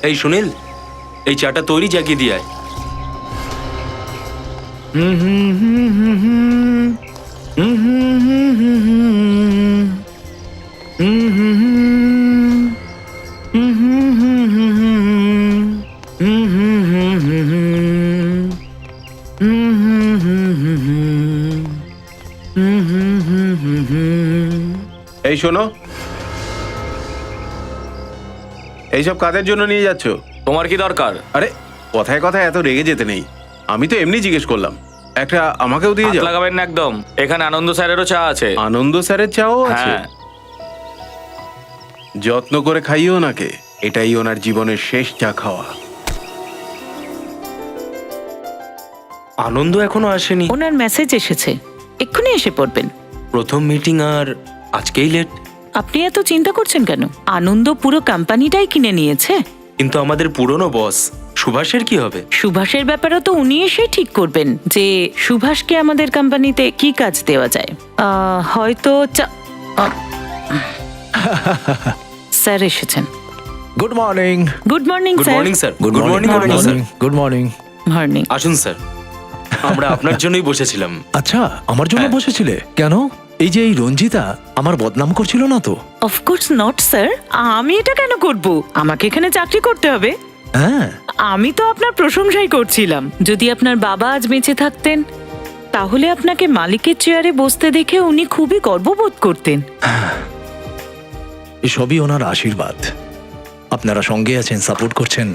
এই সুনীল, এই চাটা তৈরি, জাগিয়ে দিয়ে আয়। এই শোনো, এইসব কাদের জন্য নিয়ে যাচ্ছ? তোমার কি দরকার? আরে কথায় কথায় এত রেগে যেতে নেই, আমি তো এমনি জিজ্ঞেস করলাম। একটা আমাকেও দিয়ে হাত যাও। লাগাবেন না একদম। এখানে আনন্দ স্যারেরও চা আছে। আনন্দ স্যারের চাও আছে? হ্যাঁ। যত্ন করে খাইও ওনাকে, এটাই ওনার জীবনের শেষ চা খাওয়া। আনন্দ এখনো আসেনি। ওনার মেসেজ এসেছে, এক্ষুনি এসে পড়বেন। প্রথম মিটিং আর আজকেই লেট। আপনি এত চিন্তা করছেন কেন? আনন্দ পুরো কোম্পানিটাই কিনে নিয়েছে। কিন্তু আমাদের পুরনো বস সুভাষের কি হবে? সুভাষের ব্যাপারেও তো উনি এসে ঠিক করবেন যে সুভাষকে আমাদের কোম্পানিতে কি কাজ দেওয়া যায়। হয়তো স্যার এসেছেন। Good morning. Good morning good sir. Morning sir. Good morning sir. Good morning. Morning. আসুন স্যার, আমরা আপনার জন্যই বসেছিলাম। আচ্ছা, আমার জন্য হ্যাঁ। বসেছিলে কেন? এই যে এই রঞ্জিতা আমার বদনাম করছিল না তো? অফকোর্স নট স্যার, আমি এটা কেন করব? আমাকে এখানে চাকরি করতে হবে? হ্যাঁ, আমি তো আপনার প্রশংসাই করছিলাম। যদি আপনার বাবা আজ বেঁচে থাকতেন তাহলে আপনাকে মালিকের চেয়ারে বসতে দেখে উনি খুবই গর্ববোধ করতেন। এসবই ওনার আশীর্বাদ। আপনারা সঙ্গে আছেন, সাপোর্ট করছেন।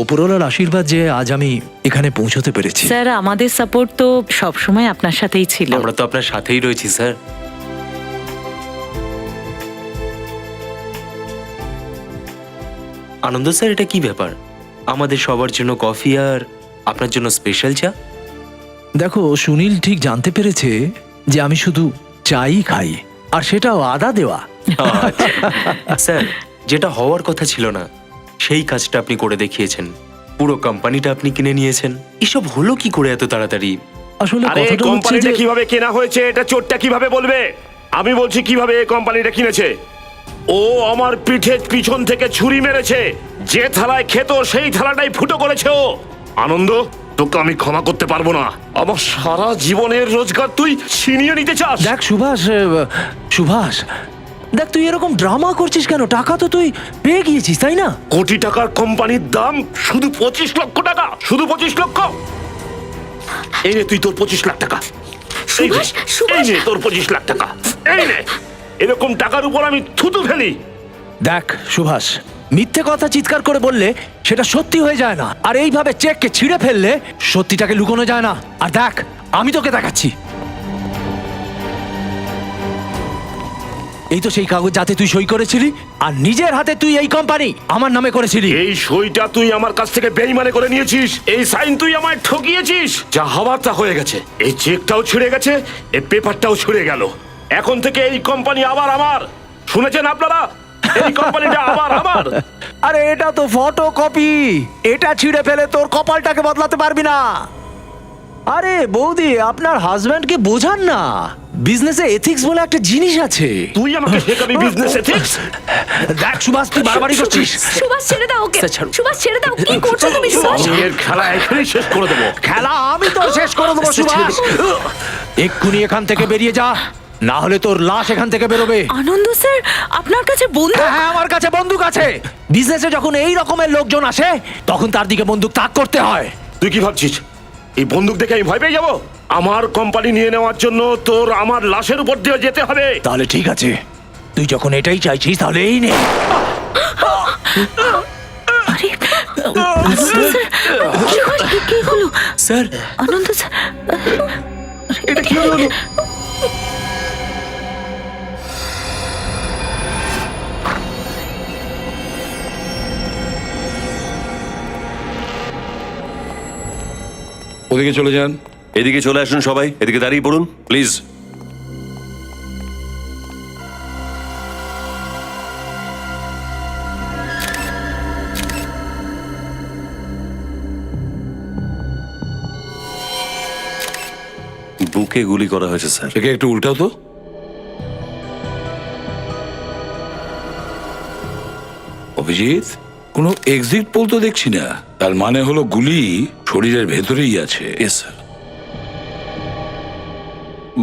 ওপরওয়ালার আশীর্বাদ যে আজ আমি এখানে পৌঁছতে পেরেছি। স্যার, আমাদের সাপোর্ট তো সবসময় আপনার সাথেই ছিল। আমরা তো আপনার সাথেই রয়েছি স্যার। আনন্দ স্যার, এটা কি ব্যাপার? আমাদের সবার জন্য কফি আর আপনার জন্য স্পেশাল চা। দেখো, সুনীল ঠিক জানতে পেরেছে যে আমি শুধু চাই খাই, আর সেটাও আদা দেওয়া। স্যার, যেটা হওয়ার কথা ছিল না সেই কাজটা আপনি করে দেখিয়েছেন। পুরো কোম্পানিটা আপনি কিনে নিয়েছেন। এসব হলো কি করে এত তাড়াতাড়ি? আসলে আরে কথাটা হচ্ছে কোম্পানিটা যে কিভাবে কেনা হয়েছে এটা চোরটা কিভাবে বলবে? আমি বলছি কিভাবে এই কোম্পানিটা কিনেছে। ও আমার পিঠের পিছন থেকে ছুরি মেরেছে। যে থালায় খেত সেই থালাটাই ফুটো করেছে ও। আনন্দ, তোকে আমি ক্ষমা করতে পারবো না। আমার সারা জীবনের রোজগার তুই ছিনিয়ে নিতে চাস? দেখ সুভাষ, সুভাষ, দেখ তুই এরকম ড্রামা করছিস কেন? টাকা তো তুই পেয়ে গিয়েছিস, তাই না? কোটি টাকার কোম্পানির দাম শুধু 25 লক্ষ টাকা। শুধু 25 লক্ষ। এই নে তুই তোর 25 লাখ টাকা। এই নে, এই নে তোর 25 লাখ টাকা। এই নে, এরকম টাকার উপর আমি থুতু ফেলি? দেখ সুভাষ, মিথ্যে কথা চিৎকার করে বললে সেটা সত্যি হয়ে যায় না, আর এইভাবে চেককে ছিঁড়ে ফেললে সত্যিটাকে লুকোনো যায় না। আর দেখ, আমি তোকে দেখাচ্ছি। এই তো সেই কাগজ যাতে তুই সই করেছিলি, আর নিজের হাতে তুই এই কোম্পানি আমার নামে করেছিলি। এই সইটা তুই আমার কাছ থেকে বেইমানে করে নিয়েছিস। এই সাইন তুই আমায় ঠকিয়েছিস। যা হওয়ার তা হয়ে গেছে। এই চেকটাও ছিঁড়ে গেছে, এই পেপারটাও ছিঁড়ে গেল। এখন থেকে এই কোম্পানি আবার আমার। শুনেছেন আপনারা? এই কোম্পানিটা আবার আমার। আরে এটা তো ফটোকপি, এটা ছিঁড়ে ফেলে তোর কপালটাকে বদলাতে পারবি না। আরে বৌদি, আপনার হাজবেন্ডকে বোঝান না, বিজনেসে এথিক্স বলে একটা জিনিস আছে। তুই আমাকে শেখাবি বিজনেস এথিক্স? দেখ সুভাষ, তুই বাড়াবাড়ি করছিস। সুভাষ ছেড়ে দাও ওকে। স্যার, ছাড়ুন। সুভাষ ছেড়ে দাও, কি করছো তুমি সুভাষ? এর খেলা এখানেই শেষ করে দেবো। খেলা আমি তো শেষ করে দেবো সুভাষ। এক্ষুনি এখান থেকে বেরিয়ে যা, না হলে তোর লাশ এখান থেকে বেরোবে। আনন্দ স্যার, আপনার কাছে বন্ধু? হ্যাঁ, আমার কাছে বন্দুক আছে। বিজনেসে যখন এই রকমের লোকজন আসে তখন তার দিকে বন্দুক তাক করতে হয়। তুই কি ভাবছিস এই বন্দুক দেখে আমি ভয় পেয়ে যাবো? আমার কোম্পানি নিয়ে নেওয়ার জন্য তোর আমার লাশের উপর দিয়ে যেতে হবে। তাহলে ঠিক আছে, তুই যখন এটাই চাইছিস তাহলে এই নে। আরে আনন্দ স্যার, কি হলো? কি হলো স্যার, আনন্দ স্যার? এটা কি হলো? ওদিকে চলে যান। এদিকে চলে আসুন সবাই, এদিকে দাঁড়িয়ে পড়ুন প্লিজ। বুকে গুলি করা হয়েছে স্যার। একে একটু উল্টাও তো। অভিজিৎ, কোনো এক্সিট পোল তো দেখছি না। তার মানে হলো গুলি শরীরের ভেতরেই আছে। Yes sir.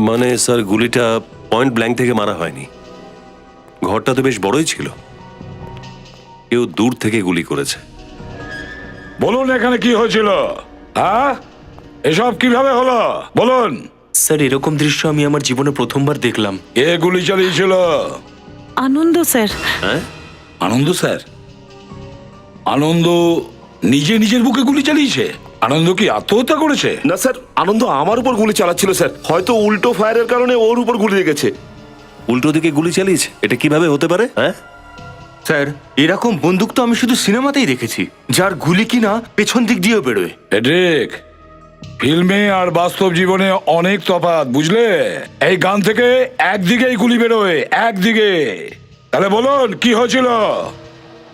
মানে স্যার গুলিটা পয়েন্ট ব্ল্যাঙ্ক থেকে মারা হয়নি। ঘরটা তো বেশ বড়ই ছিল, কেউ দূর থেকে গুলি করেছে। বলুন এখানে কি হয়েছিল? হ্যাঁ, এসব কিভাবে হলো বলুন। স্যার এরকম দৃশ্য আমি আমার জীবনে প্রথমবার দেখলাম। কে গুলি চালিয়েছিল? আনন্দ স্যার। হ্যাঁ, আনন্দ স্যার? আনন্দ নিজে নিজের বুকে গুলি চালিয়েছে? আনন্দ কি আত্মহত্যা করেছে? না স্যার, আনন্দ আমার উপর গুলি চালাচ্ছিল স্যার। হয়তো উল্টো ফায়ারের কারণে ওর উপর গুলি লেগেছে। উল্টো দিকে গুলি চালিয়েছে? এটা কিভাবে হতে পারে? হ্যাঁ স্যার, এরকম বন্দুক তো আমি শুধু সিনেমাতেই দেখেছি, যার গুলি কিনা পেছন দিক দিয়েও বেরোয়। ফেডরিক, ফিল্মে আর বাস্তব জীবনে অনেক তফাৎ, বুঝলে? এই গান থেকে একদিকেই গুলি বেরোয়, একদিকে। তাহলে বলুন কি হয়েছিল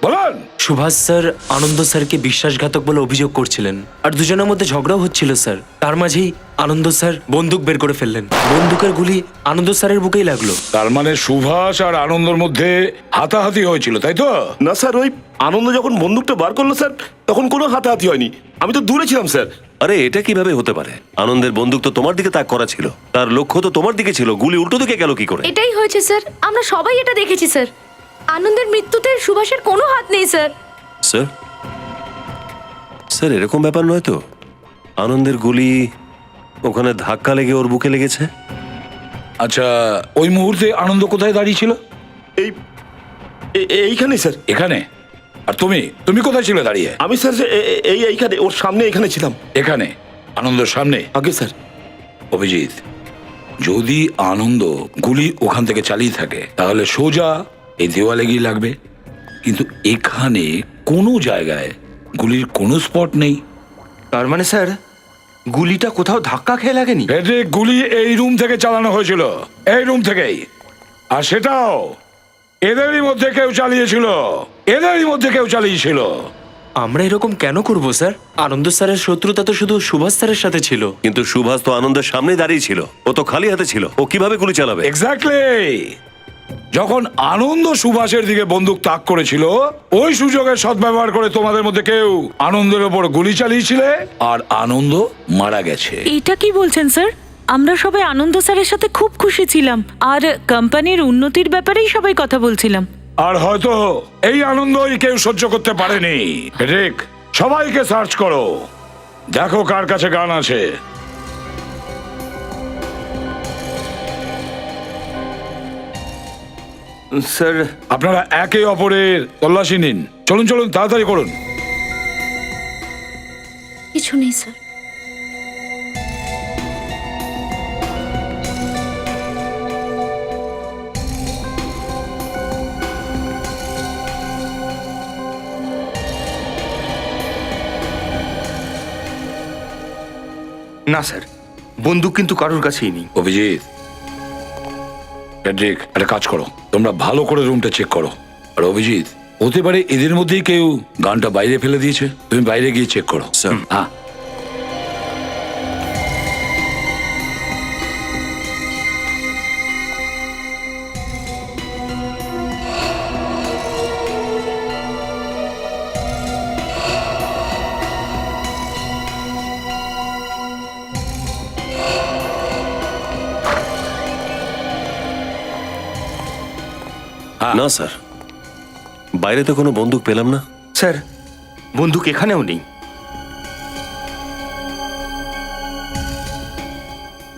বলুন। সুভাষ স্যার আনন্দ স্যারকে বিশ্বাসঘাতক বলে অভিযোগ করছিলেন, আর দুজনের মধ্যে ঝগড়াও হচ্ছিল স্যার। তার মাঝেই আনন্দ স্যার বন্দুক বের করে ফেললেন। বন্দুকের গুলি আনন্দ স্যারের বুকেই লাগলো। তার মানে সুভাষ আর আনন্দর মধ্যে হাতাহাতি হয়েছিল, তাই তো? না স্যার, ওই আনন্দ যখন বন্দুকটা বার করলো স্যার, তখন কোনো হাতাহাতি হয়নি। আমি তো দূরে ছিলাম স্যার। আরে এটা কিভাবে হতে পারে? আনন্দের বন্দুক তো তোমার দিকে তাক করা ছিল, তার লক্ষ্য তো তোমার দিকে ছিল, গুলি উল্টো দিকে গেল কি করে? এটাই হয়েছে স্যার, আমরা সবাই এটা দেখেছি স্যার। আনন্দের মৃত্যুতে সুভাষের কোনো হাত নেই স্যার। স্যার, স্যার এরকম ব্যাপার নয় তো? আনন্দের গুলি ওখানে ধাক্কা লেগে ওর বুকে লেগেছে। আচ্ছা, ওই মুহূর্তে আনন্দ কোথায় দাঁড়িয়ে ছিল? এইখানে স্যার। এখানে? আর তুমি তুমি কোথায় ছিলে দাঁড়িয়ে? আমি স্যার এইখানে, ওর সামনে এখানে ছিলাম। এখানে আনন্দের সামনে? আগে স্যার। অভিজিৎ, যদি আনন্দ গুলি ওখান থেকে চালিয়ে থাকে তাহলে সোজা এই দেওয়ালে গিয়ে লাগবে, কিন্তু এখানে কোনো জায়গায় গুলির কোনো স্পট নেই। তার মানে স্যার, গুলিটা কোথাও ধাক্কা খেয়ে লাগেনি? ফেডরিক, গুলি এই রুম থেকে চালানো হয়েছিল, এই রুম থেকেই। আর সেটাও এদেরই মধ্যে কেউ চালিয়েছিল, এদেরই মধ্যে কেউ চালিয়েছিল। আমরা এরকম কেন করব স্যার? আনন্দ স্যারের শত্রুতা তো শুধু সুভাষ স্যারের সাথে ছিল। কিন্তু সুভাষ তো আনন্দের সামনে দাঁড়িয়ে ছিল, ও তো খালি হাতে ছিল, ও কিভাবে গুলি চালাবে? এক্স্যাক্টলি। যখন আনন্দ সুভাষের দিকে বন্দুক তাক করেছিল, ওই সুযোগের সদ্ব্যবহার করে তোমাদের মধ্যে কেউ আনন্দের ওপর গুলি চালিয়েছিলে, আর আনন্দ মারা গেছে। এটা কি বলছেন স্যার? আমরা সবাই আনন্দ স্যারের সাথে খুব খুশি ছিলাম, আর কোম্পানির উন্নতির ব্যাপারেই সবাই কথা বলছিলাম। আর হয়তো এই আনন্দই কেউ সহ্য করতে পারেনি। রিক, সবাইকে সার্চ করো, দেখো কার কাছে গান আছে। স্যার, আপনারা একে অপরের তল্লাশি নিন। চলুন চলুন, তাড়াতাড়ি করুন। কিছু নেই স্যার। না স্যার, বন্দুক কিন্তু কারোর কাছেই নেই। অভিজিৎ, ফেডরিক, একটা কাজ করো, তোমরা ভালো করে রুমটা চেক করো। আর অভিজিৎ, হতে পারে এদের মধ্যেই কেউ গানটা বাইরে ফেলে দিয়েছে, তুমি বাইরে গিয়ে চেক করো। স্যার। হ্যাঁ। না স্যার, বাইরে তো কোনো বন্দুক পেলাম না। স্যার, বন্দুক এখানেও নেই।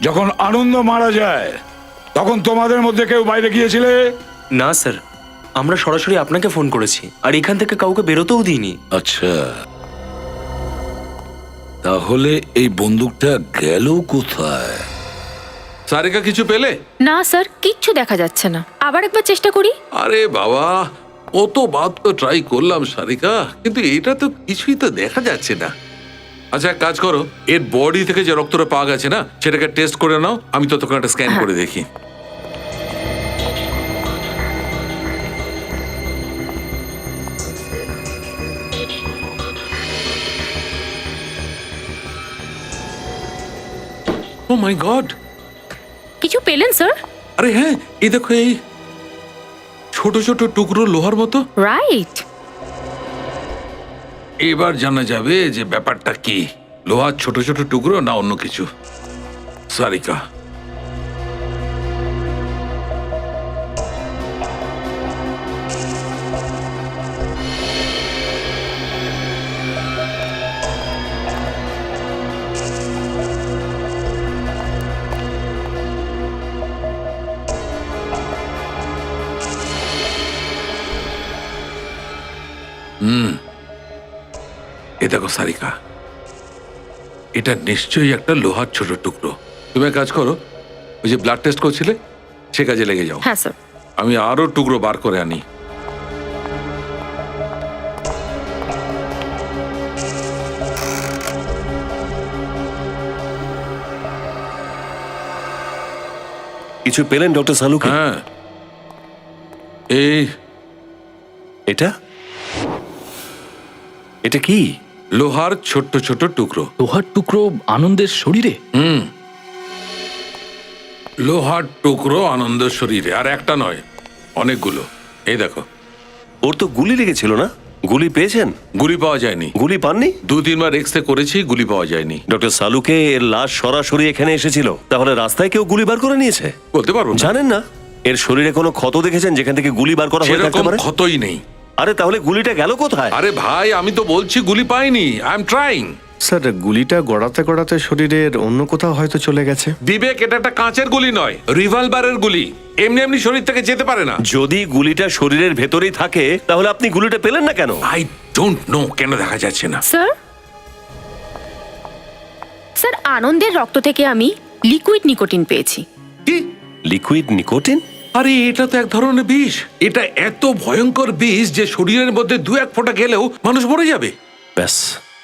যখন আনন্দ মারা যায় তখন তোমাদের মধ্যে কেউ বাইরে গিয়েছিলে? না স্যার, আমরা সরাসরি আপনাকে ফোন করেছি, আর এখান থেকে কাউকে বেরোতেও দিইনি। আচ্ছা, তাহলে এই বন্দুকটা গেল কোথায়? সারিকা কিছু পেলে? না স্যার, কিচ্ছু দেখা যাচ্ছে না। আবার একবার চেষ্টা করি। আরে বাবা, কতবার তো ট্রাই করলাম সারিকা, কিন্তু এটা তো কিছুই তো দেখা যাচ্ছে না। আচ্ছা, এক কাজ করো, এর বডি থেকে যে রক্তটা পাওয়া গেছে না, সেটাকে টেস্ট করে নাও, আমি ততক্ষণ একটা স্ক্যান করে দেখি। ও মাই গড! কিছু পেলেন স্যার? আরে হ্যাঁ, এই দেখো, এই ছোট ছোট টুকরো লোহার মতো। রাইট। এবার জানা যাবে যে ব্যাপারটা কি, লোহার ছোট ছোট টুকরো না অন্য কিছু। সারিকা, এ দেখো সারিকা, এটা নিশ্চয়ই একটা লোহার ছোট টুকরো। তুমি এক কাজ করো, ওই যে ব্লাড টেস্ট করছিলে সে কাজে লেগে যাও। হ্যাঁ স্যার। আমি আরো টুকরো বার করে আনি। কিছু পেলেন ডক্টর সালুকে? হ্যাঁ, এই এটা এটা কি? লোহার ছোট্ট ছোট টুকরো। লোহার টুকরো আনন্দের শরীরে? লোহার টুকরো আনন্দের শরীরে, আর একটা নয়, অনেকগুলো। এই দেখো। ওর তো গুলি লেগেছিল না? গুলি পেয়েছেন? গুলি পাওয়া যায়নি। গুলি পাননি? 2-3 বার এক্সরে করেছি, গুলি পাওয়া যায়নি। ডক্টর সালুকে এর লাশ সরাসরি এখানে এসেছিল, তাহলে রাস্তায় কেউ গুলি বার করে নিয়েছে? বলতে পারবো না। জানেন না এর শরীরে কোনো ক্ষত দেখেছেন যেখান থেকে গুলি বার করা হয়ে থাকতে সেরকম পারে? ক্ষতই নেই। আরে তাহলে গুলিটা গেল কোথায়? আরে ভাই, আমি তো বলছি গুলি পাইনি, আই এম ট্রাইং। স্যার গুলিটা গড়াতে গড়াতে শরীরের অন্য কোথাও হয়তো চলে গেছে। বিবেক, এটা একটা কাঁচের গুলি নয়, রিভলভারের গুলি। এমনি এমনি শরীর থেকে যেতে পারে না। যদি গুলিটা শরীরের ভেতরেই থাকে তাহলে আপনি গুলিটা পেলেন না কেন? আই ডোন্ট নো কেন দেখা যাচ্ছে না। স্যার, স্যার আনন্দের রক্ত থেকে আমি লিকুইড নিকোটিন পেয়েছি। কি? Liquid nicotine? আরে এটা তো এক ধরনের বিষ। এটা এত ভয়ঙ্কর বিষ যে শরীরের মধ্যে 2-1 ফোঁটা গেলেও মানুষ মরে যাবে। ব্যাস,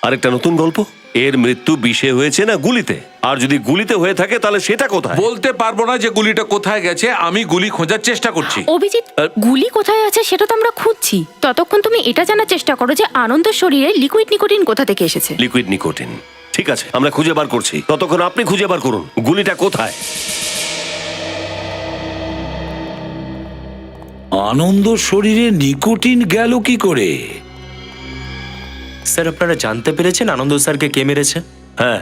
আরেকটা নতুন গল্প। এর মৃত্যু বিষে হয়েছে না গুলিতে? আর যদি গুলিতে হয়ে থাকে তাহলে সেটা কোথায়? বলতে পারবো না যে গুলিটা কোথায় গেছে, আমি গুলি খোঁজার চেষ্টা করছি। অভিজিৎ, গুলি কোথায় আছে সেটা তো আমরা খুঁজছি। ততক্ষণ তুমি এটা জানার চেষ্টা করো যে আনন্দের শরীরে লিকুইড নিকোটিন কোথা থেকে এসেছে। লিকুইড নিকোটিন, ঠিক আছে, আমরা খুঁজে বার করছি। ততক্ষণ আপনি খুঁজে বার করুন গুলিটা কোথায়। আনন্দ শরীরে নিকোটিন গেল কি করে? স্যার, আপনারা জানতে পেরেছেন আনন্দ স্যারকে কে মেরেছে? হ্যাঁ,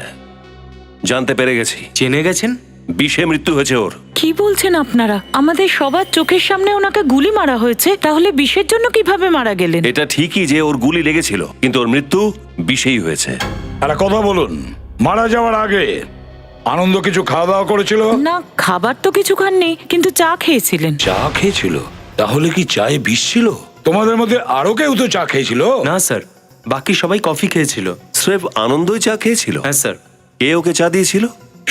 জানতে পেরে গেছি। জেনে গেছেন? বিষে মৃত্যু হয়েছে ওর। কি বলছেন আপনারা? আমাদের সবার চোখের সামনে ওনাকে গুলি মারা হয়েছে, তাহলে বিষের জন্য কিভাবে মারা গেলেন? এটা ঠিকই যে ওর গুলি লেগেছিল, কিন্তু ওর মৃত্যু বিষেই হয়েছে। একটা কথা বলুন, মারা যাওয়ার আগে আনন্দ কিছু খাওয়া দাওয়া করেছিল? না, খাবার তো কিছু খাননি, কিন্তু চা খেয়েছিলেন। চা খেয়েছিল? তাহলে কি চায়ে বিষ ছিল? তোমাদের মধ্যে আরো কেউ তো চা খেয়েছিল? না স্যার, বাকি সবাই কফি খেয়েছিল। স্রেফ আনন্দই চা খেয়েছিল? হ্যাঁ স্যার। কে ওকে চা দিয়েছিল?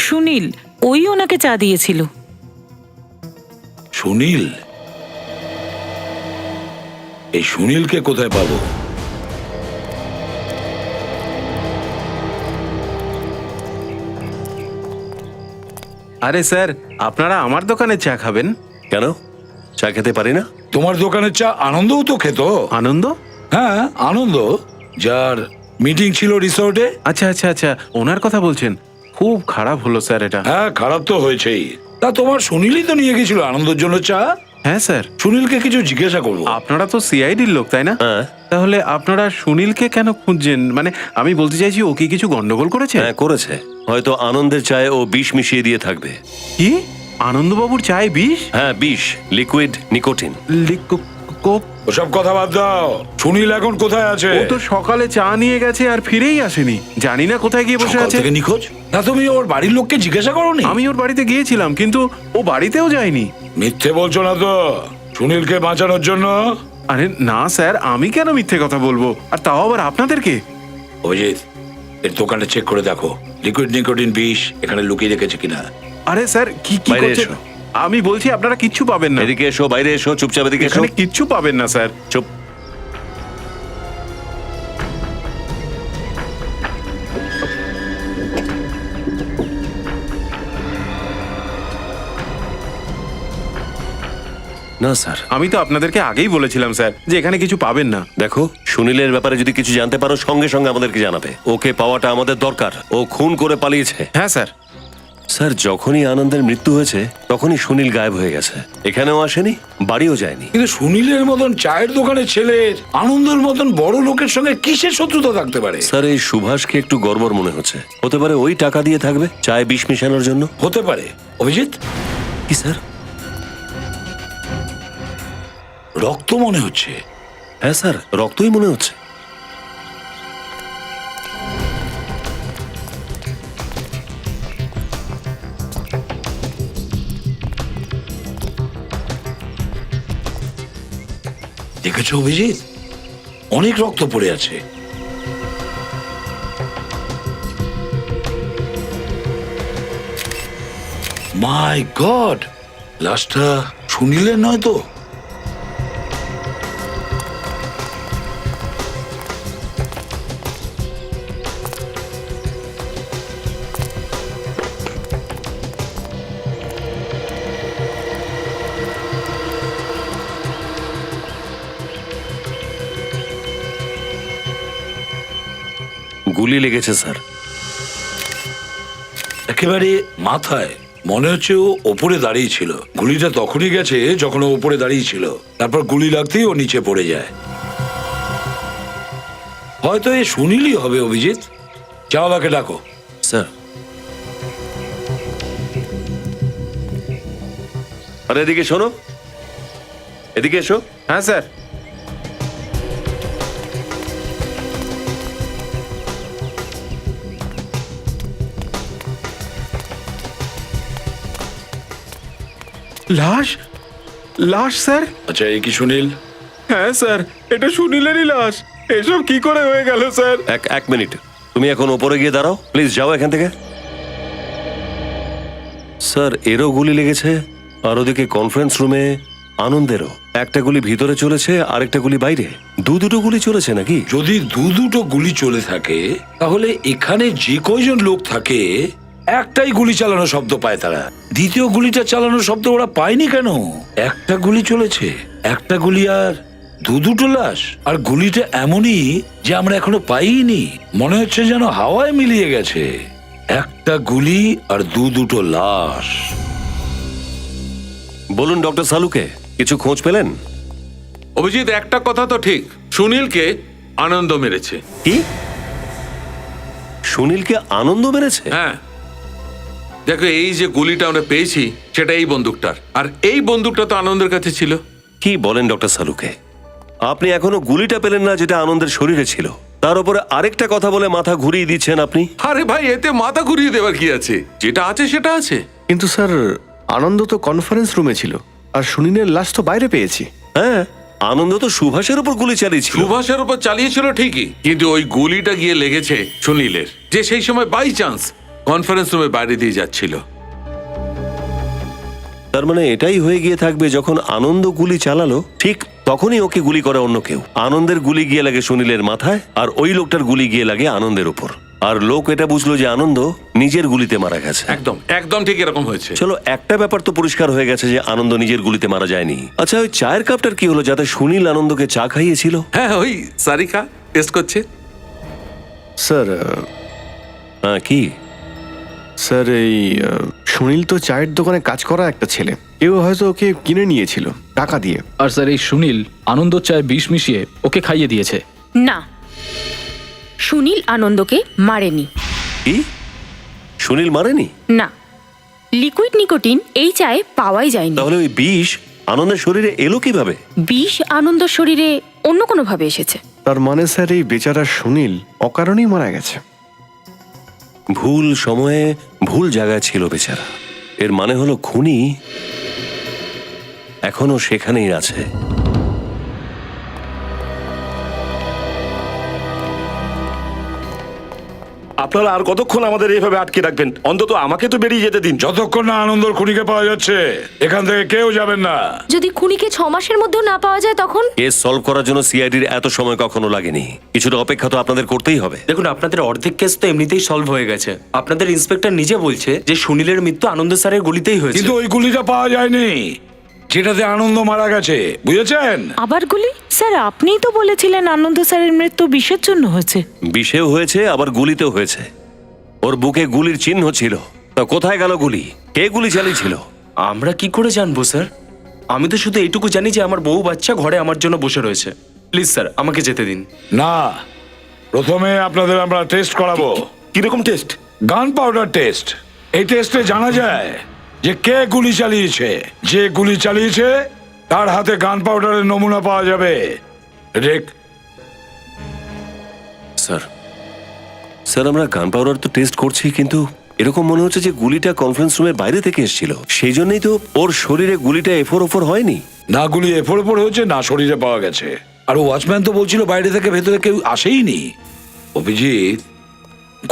সুনীল, ওই ওনাকে চা দিয়েছিল। সুনীল? এই সুনীলকে কোথায় পাবো? আরে স্যার, আপনারা আমার দোকানে চা খাবেন? কেন, চা খেতে পারি না? তোমার দোকানের চা আনন্দও তো খেত। আনন্দ? হ্যাঁ, আনন্দ, যার মিটিং ছিল রিসোর্টে। আচ্ছা আচ্ছা আচ্ছা, ওনার কথা বলছেন। খুব খারাপ হলো স্যার এটা। হ্যাঁ, খারাপ তো হয়েছেই। তা তোমার সুনীলই তো নিয়ে গেছিল আনন্দের জন্য চা। হ্যাঁ স্যার। সুনীলকে কিছু জিজ্ঞাসা করবো। আপনারা তো সিআইডির লোক, তাই না? হ্যাঁ। তাহলে আপনারা সুনীলকে কেন খুঁজছেন? মানে আমি বলতে চাইছি, ও কি কিছু গন্ডগোল করেছে? হ্যাঁ, করেছে। হয়তো আনন্দের চায়ে ও বিষ মিশিয়ে দিয়ে থাকবে। কি? আনন্দবাবুর চায় বিষ? হ্যাঁ, বিষ, লিকুইড নিকোটিন। ওসব কথা বাদ দাও। সুনীল এখন কোথায় আছে? ও তো সকালে চা নিয়ে গেছে আর ফিরেই আসেনি। জানি না কোথায় গিয়ে বসে সকাল আছে। থেকে নিখোঁজ? না, তুমি ওর বাড়ির লোককে জিজ্ঞাসা করোনি? আমি ওর বাড়িতে গিয়েছিলাম, কিন্তু ও বাড়িতেও যায়নি। মিথ্যে বলছো না তো সুনীলকে বাঁচানোর জন্য? আরে না স্যার, আমি কেন মিথ্যে কথা বলবো, আর তাও আবার আপনাদেরকে? অভিজিৎ, এর দোকানটা চেক করে দেখো লিকুইড নিকোটিন বিষ এখানে লুকিয়ে রেখেছে কিনা। আরে স্যার, কি কি বাইরে করছেন? এসো। আমি বলছি আপনারা কিচ্ছু পাবেন না। এদিকে এসো, বাইরে এসো, চুপচাপ এদিকে এসো। এখানে কিচ্ছু পাবেন না স্যার। চুপ। না স্যার, আমি তো আপনাদেরকে আগেই বলেছিলাম স্যার যে এখানে কিছু পাবেন না। দেখো, সুনীলের ব্যাপারে যদি কিছু জানতে পারো সঙ্গে সঙ্গে আমাদেরকে জানাবে। ওকে পাওয়াটা আমাদের দরকার। ও খুন করে পালিয়েছে। হ্যাঁ স্যার। স্যার যখনই আনন্দের মৃত্যু হয়েছে তখনই সুনীল গায়েব হয়ে গেছে, এখানেও আসেনি, বাড়িও যায়নি। কিন্তু সুনীলের মতন চায়ের দোকানের ছেলের আনন্দের মতন বড় লোকের সঙ্গে কিসের শত্রুতা থাকতে পারে? স্যার এই সুভাষকে একটু গড়বড় মনে হচ্ছে, হতে পারে ওই টাকা দিয়ে থাকবে চায়ে বিষ মিশানোর জন্য। হতে পারে। অভিজিৎ, কি স্যার? রক্ত মনে হচ্ছে। হ্যাঁ স্যার, রক্তই মনে হচ্ছে। দেখেছো অভিজিৎ, অনেক রক্ত পড়ে আছে। মাই গড, লাশটা সুনীলের নয় তো? গুলি লেগেছে স্যার। একেবারে মাথায়। মনে হচ্ছে ও ওপরে দাঁড়িয়ে ছিল। গুলিটা তখনই গেছে যখন ও ওপরে দাঁড়িয়ে ছিল, তারপর গুলি লাগতেই ও নিচে পড়ে যায়। হয়তো এ সুনীলই হবে। অভিজিৎ, চাওয়ালাকে ডাকো। স্যার, আরে এদিকে শোনো, এদিকে এসো। হ্যাঁ স্যার। লাশ? লাশ স্যার? আচ্ছা, এই কি সুনীল? হ্যাঁ স্যার, এটা সুনীলেরই লাশ। এসব কি করে হয়ে গেল স্যার? এক মিনিট, তুমি এখন ওপরে গিয়ে দাঁড়াও, প্লিজ যাও এখান থেকে। স্যার, এরও গুলি লেগেছে, আর ওদিকে কনফারেন্স রুমে আনন্দেরও। একটা গুলি ভিতরে চলেছে, আরেকটা গুলি বাইরে। দুটো গুলি চলেছে নাকি? যদি দুটো গুলি চলে থাকে তাহলে এখানে যে কয়জন লোক থাকে একটাই গুলি চালানো শব্দ পায় তারা। দ্বিতীয় গুলিটা চালানোর শব্দ ওরা পায়নি কেন? একটা গুলি চলেছে, একটা গুলি আর দুটো লাশ। আর গুলিটা এমনই যে আমরা এখনো পাইনি, মনে হচ্ছে যেন হাওয়ায় মিলিয়ে গেছে। একটা গুলি আর দুটো লাশ। বলুন ডক্টর সালুকে, কিছু খোঁজ পেলেন? অভিজিৎ, একটা কথা তো ঠিক, সুনীলকে আনন্দ মেরেছে। কি? সুনীলকে আনন্দ মেরেছে? হ্যাঁ, দেখো এই যে গুলিটা আমরা পেয়েছি সেটা এই বন্দুকটার, আর এই বন্দুকটা তো আনন্দের কাছে ছিল। কি বলেন ডক্টর সালুকে? আপনি এখনো গুলিটা পেলেন না যেটা আনন্দের শরীরে ছিল, তার উপরে আরেকটা কথা বলে মাথা ঘুরিয়ে দিচ্ছেন আপনি। আরে ভাই, এতে মাথা ঘুরিয়ে দেওয়ার কি আছে? যেটা আছে সেটা আছে। কিন্তু স্যার, আনন্দ তো কনফারেন্স রুমে ছিল, আর সুনীলের লাশ তো বাইরে পেয়েছি। হ্যাঁ, আনন্দ তো সুভাষের উপর গুলি চালিয়েছিল। সুভাষের উপর চালিয়েছিল ঠিকই, কিন্তু ওই গুলিটা গিয়ে লেগেছে সুনীলের, যে সেই সময় বাই চান্স কনফারেন্স রুমে বাইরে দিয়ে যাচ্ছিল। তার মানে এটাই হয়ে গিয়ে থাকবে, যখন আনন্দ গুলি চালালো ঠিক তখনই ওকে গুলি করে অন্য কেউ। আনন্দের গুলি গিয়ে লাগে সুনীলের মাথায়, আর ওই লোকটার গুলি গিয়ে লাগে আনন্দের উপর। আর লোক এটা বুঝলো যে আনন্দ নিজের গুলিতে মারা গেছে। একদম একদম ঠিক এরকম হয়েছে। চলো, একটা ব্যাপার তো পরিষ্কার হয়ে গেছে যে আনন্দ নিজের গুলিতে মারা যায়নি। আচ্ছা, ওই চায়ের কাপটার কি হলো যাতে সুনীল আনন্দকে চা খাইয়েছিল? হ্যাঁ, ওই সারিকা টেস্ট করছে। স্যার, হ্যাঁ, কি? স্যার এই সুনীল তো চায়ের দোকানে কাজ করা একটা ছেলে, কেউ হয়তো ওকে কিনে নিয়েছিল টাকা দিয়ে। আর স্যার, এই সুনীল আনন্দ চায় বিষ মিশিয়ে ওকে খাইয়ে দিয়েছে। না, সুনীল আনন্দকে মারেনি। কি? সুনীল মারেনি? না, লিকুইড নিকোটিন এই চায়ে পাওয়াই যায়নি। তাহলে ওই বিষ আনন্দের শরীরে এলো কিভাবে? বিষ আনন্দ শরীরে অন্য কোনো ভাবে এসেছে। তার মানে স্যার, এই বেচারা সুনীল অকারণেই মারা গেছে। ভুল সময়ে ভুল জায়গায় ছিল বেচারা। এর মানে হলো খুনি এখনো সেখানেই আছে। আপনারা আর কতক্ষণ আমাদের এইভাবে আটকে রাখবেন? অন্তত আমাকে তো বেরিয়ে যেতে দিন। যতক্ষণ না আনন্দর খুনিকে পাওয়া যাচ্ছে এখান থেকে কেউ যাবেন না। যদি খুনিকে 6 মাসের মধ্যেও না পাওয়া যায় তখন? কেস সলভ করার জন্য সিআইডির এত সময় কখনো লাগেনি। কিছুটা অপেক্ষা তো আপনাদের করতেই হবে। দেখুন, আপনাদের অর্ধেক কেস তো এমনিতেই সলভ হয়ে গেছে। আপনাদের ইন্সপেক্টর নিজে বলছে যে সুনীলের মৃত্যু আনন্দ স্যারের গুলিতেই হয়েছে। কিন্তু ওই গুলিটা পাওয়া যায়নি যেটাতে আনন্দ মারা গেছে, বুঝেছেন? আবার গুলি? স্যার, আপনিই তো বলেছিলেন আনন্দ স্যারের মৃত্যু বিষের জন্য হয়েছে। বিষেও হয়েছে, আবার গুলিতেও হয়েছে। ওর বুকে গুলির চিহ্ন ছিল, তা কোথায় গেল গুলি? কে গুলি চালিয়েছিল? আমরা কি করে জানবো স্যার? আমি তো শুধু এইটুকু জানি যে আমার বউ বাচ্চা ঘরে আমার জন্য বসে রয়েছে। প্লিজ স্যার, আমাকে যেতে দিন। না, প্রথমে আপনাদের আমরা টেস্ট করাবো। কিরকম টেস্ট? গান পাউডার টেস্ট। এই টেস্টে জানা যায় যে কে গুলি চালিয়েছে। যে গুলি চালিয়েছে তার হাতে গান পাউডারের নমুনা পাওয়া যাবে। রেক, স্যার স্যার আমরা গান পাউডার তো টেস্ট করছি, কিন্তু এরকম মনে হচ্ছে যে গুলিটা কনফারেন্স রুমের বাইরে থেকে এসেছিল। সেই জন্যই তো ওর শরীরে গুলিটা এফোর ওফোর হয়নি। না গুলি এফোর ওপর হয়েছে, না শরীরে পাওয়া গেছে। আর ওয়াচম্যান তো বলছিল বাইরে থেকে ভেতরে কেউ আসেইনি। অভিজিৎ,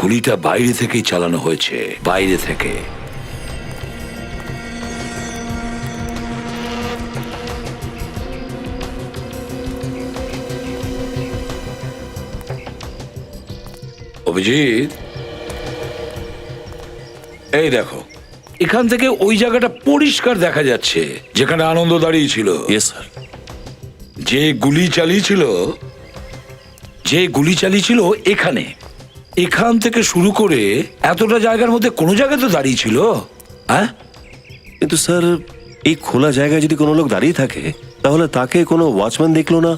গুলিটা বাইরে থেকেই চালানো হয়েছে, বাইরে থেকে। অভিজিৎ, এই দেখো, এখান থেকে ওই জায়গাটা পরিষ্কার দেখা যাচ্ছে যেখানে আনন্দ দাঁড়িয়ে ছিল। Yes sir. যে গুলি চালিয়েছিল এখানে, এখান থেকে শুরু করে এতটা জায়গার মধ্যে কোনো জায়গায় তো দাঁড়িয়ে ছিল। হ্যাঁ, কিন্তু স্যার এই খোলা জায়গায় যদি কোনো লোক দাঁড়িয়ে থাকে তাহলে তাকে কোনো ওয়াচম্যান দেখলো না,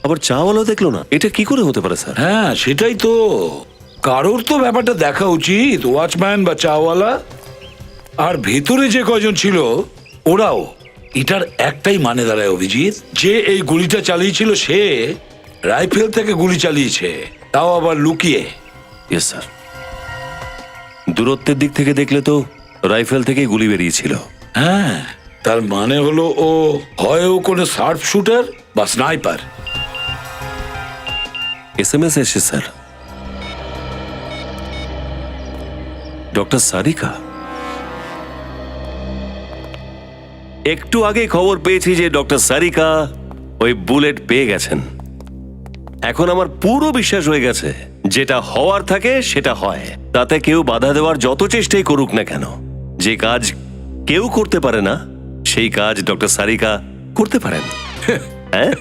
আবার চাওয়ালাও দেখলো না। এটা কি করে হতে পারে স্যার? হ্যাঁ সেটাই তো, কারোর তো ব্যাপারটা দেখা উচিত, ওয়াচম্যান বা চাওয়ালা। আর ভেতরে যে কজন ছিল ওরাও। এটার একটাই মানে দাঁড়ায় অভিজিৎ, যে এই গুলিটা চালিয়েছিল সে রাইফেল থেকে গুলি চালিয়েছে, তাও আবার লুকিয়ে। Yes sir. দূরত্বের দিক থেকে দেখলে তো রাইফেল থেকে গুলি বেরিয়েছিল। হ্যাঁ, তার মানে হলো ও হয় ও কোনো শার্প শুটার বা স্নাইপার। এসএমএস এসেছে স্যার। ডক্টর সারিকা, একটু আগে খবর পেয়েছি যে ডক্টর সারিকা ওই বুলেট পেয়ে গেছেন। এখন আমার পুরো বিশ্বাস হয়ে গেছে, যেটা হওয়ার থাকে সেটা হয়। তাতে কেউ বাধা দেওয়ার যত চেষ্টাই করুক না কেন, যে কাজ কেউ করতে পারে না সেই কাজ ডক্টর সারিকা করতে পারেন। হ্যাঁ,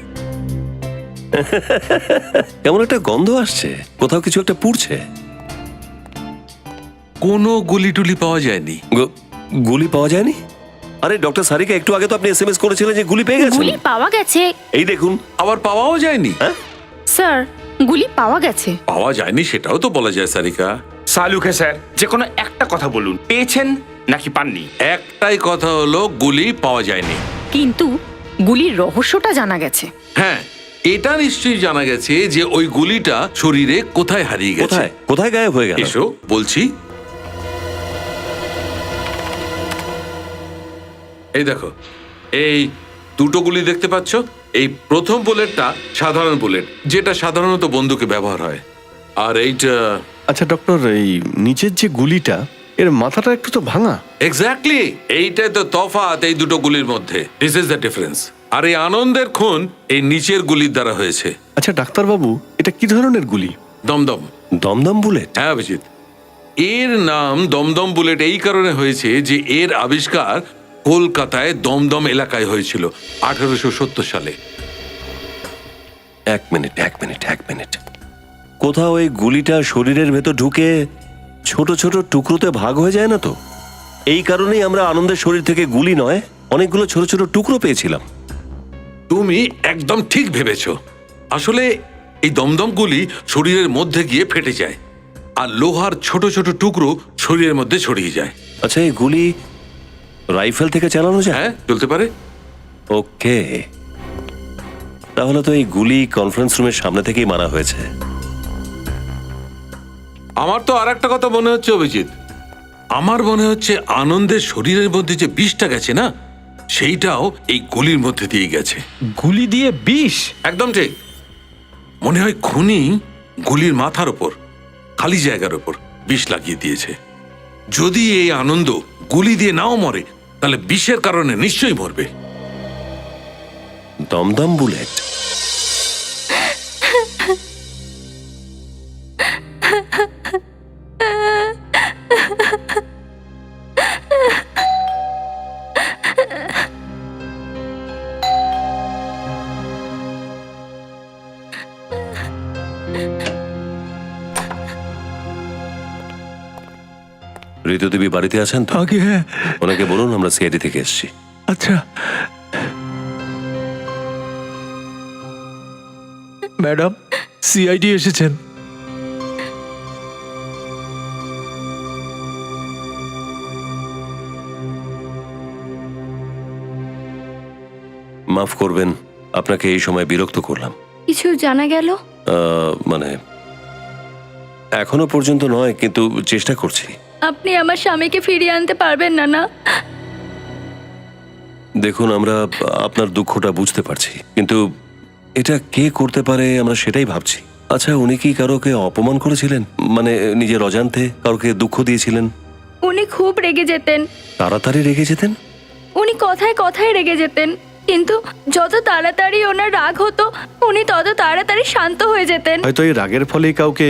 কেমন একটা গন্ধ আসছে, কোথাও কিছু একটা পুড়ছে। কোনো গুলি টুলি পাওয়া যায়নি। গুলি পাওয়া যায়নি? আরে ডক্টর সারিকা, একটু আগে তো আপনি এসএমএস করেছিলেন যে গুলি পেয়ে গেছেন। গুলি পাওয়া গেছে। এই দেখুন। আবার পাওয়াও যায়নি। স্যার, গুলি পাওয়া গেছে। পাওয়া যায়নি সেটাও তো বলা যায় সারিকা। সালুকে স্যার, যে কোনো একটা কথা বলুন, পেয়েছেন নাকি পাননি? একটাই কথা হলো গুলি পাওয়া যায়নি। কিন্তু গুলির রহস্যটা জানা গেছে। হ্যাঁ, এটা নিশ্চয়ই জানা গেছে যে ওই গুলিটা শরীরে কোথায় হারিয়ে গেছে। কোথায় কোথায় গায়েব হয়ে গেল? এসো বলছি। এই দেখো, এই দুটো গুলি দেখতে পাচ্ছ? এই প্রথম বুলেটটা সাধারণ বুলেট, যেটা সাধারণত বন্দুকে ব্যবহার হয়। আর এইটা আচ্ছা ডক্টর, এই নিচের যে গুলিটা, এর মাথাটা একটু তো ভাঙা। এক্স্যাক্টলি, এইটাই তো তফাৎ এই দুটো গুলির মধ্যে। This is the difference. আর এই আনন্দের খুন এই নিচের গুলির দ্বারা হয়েছে। আচ্ছা ডাক্তারবাবু, এটা কি ধরনের গুলি? দমদম। দমদম বুলেট? হ্যাঁ অভিজিৎ, এর নাম দমদম বুলেট এই কারণে হয়েছে যে এর আবিষ্কার কলকাতায় দমদম এলাকায় হয়েছিল 1870 সালে। এক মিনিট। কোথাও ওই গুলিটা শরীরের ভেতর ঢুকে ছোট ছোট টুকরোতে ভাগ হয়ে যায় না তো? এই কারণেই আমরা আনন্দের শরীর থেকে গুলি নয়, অনেকগুলো ছোট ছোট টুকরো পেয়েছিলাম। তুমি একদম ঠিক ভেবেছো। আসলে এই দমদম গুলি শরীরের মধ্যে গিয়ে ফেটে যায়, আর লোহার ছোট ছোট টুকরো শরীরের মধ্যে ছড়িয়ে যায়। আচ্ছা, এই গুলি রাইফেল থেকে চালানো যায়? হ্যাঁ, চলতে পারে। ওকে, তাহলে তো এই গুলি কনফারেন্স রুমের সামনে থেকেই মারা হয়েছে। আমার তো আর একটা কথা মনে হচ্ছে অভিজিৎ, আমার মনে হচ্ছে আনন্দের শরীরের মধ্যে যে বিষটা গেছে না, সেইটাও এই গুলির মধ্যে দিয়ে গেছে। গুলি দিয়ে বিষ? একদম ঠিক। মনে হয় খুনি গুলির মাথার ওপর, খালি জায়গার ওপর বিষ লাগিয়ে দিয়েছে। যদি এই আনন্দ গুলি দিয়ে নাও মরে, তাহলে বিষের কারণে নিশ্চয়ই মরবে। দমদম বুলেট? ঋতু দেবী বাড়িতে আছেন তো? আগে হ্যাঁ। ওনাকে বলুন আমরা সিআইডি থেকে এসেছি। আচ্ছা ম্যাডাম, সিআইডি এসেছেন। মাফ করবেন, আপনাকে এই সময় বিরক্ত করলাম। কিছু জানা গেল? মানে এখনো পর্যন্ত নয়, কিন্তু চেষ্টা করছি। আপনি আমার স্বামীকে ফিরিয়ে আনতে পারবেন না? না, দেখুন আমরা আপনার দুঃখটা বুঝতে পারছি, কিন্তু এটা কে করতে পারে আমরা সেটাই ভাবছি। আচ্ছা, উনি কি কারোকে অপমান করেছিলেন? মানে নিজের অজান্তে কারোকে দুঃখ দিয়েছিলেন? উনি খুব রেগে যেতেন। তাড়াতাড়ি রেগে যেতেন? উনি কথায় কথায় রেগে যেতেন, কিন্তু যত তাড়াতাড়ি ওনার রাগ হতো উনি তত তাড়াতাড়ি শান্ত হয়ে যেতেন। হয়তো এই রাগের ফলেই কাউকে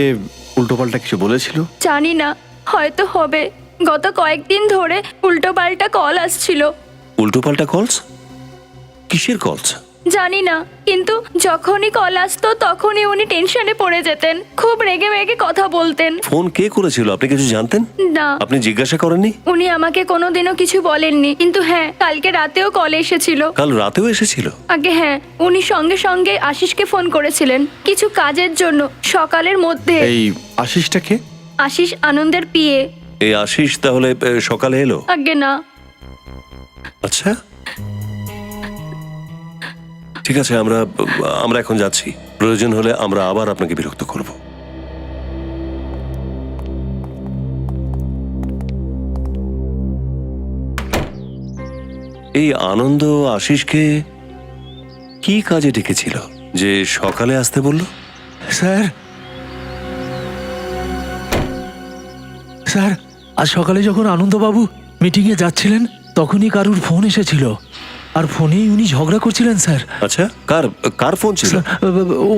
উল্টোপাল্টা কিছু বলেছিল। জানি না, হয়তো হবে। গত কয়েকদিন ধরে উল্টোপাল্টা কল আসছিল। উল্টোপাল্টা কলস? কিসের কলস? জানি না, কিন্তু যখনই কল আসতো তখনই উনি টেনশনে পড়ে যেতেন, খুব রেগে মেগে কথা বলতেন। ফোন কে করেছিল আপনি কিছু জানতেন? না, আপনি জিজ্ঞাসা করেননি? উনি আমাকে কোনোদিনও কিছু বলেননি, কিন্তু হ্যাঁ, কালকে রাতেও কল এসেছিল। কাল রাতেও এসেছিল? আগে হ্যাঁ, উনি সঙ্গে সঙ্গে আশিসকে ফোন করেছিলেন কিছু কাজের জন্য সকালের মধ্যে। এই আশিসটাকে? আশিস আনন্দের পিএ। এই আশিস তাহলে সকালে এলো? আগে না। আচ্ছা ঠিক আছে, আমরা এখন যাচ্ছি। প্রয়োজন হলে আমরা আবার আপনাকে বিরক্ত করব। এই আনন্দ আশিসকে কি কাজে ডেকেছিল যে সকালে আসতে বলল? স্যার, স্যার আজ সকালে যখন আনন্দবাবু মিটিংয়ে যাচ্ছিলেন তখনই কারুর ফোন এসেছিল, আর ফোনেই উনি ঝগড়া করছিলেন স্যার। আচ্ছা, কার ফোন ছিল?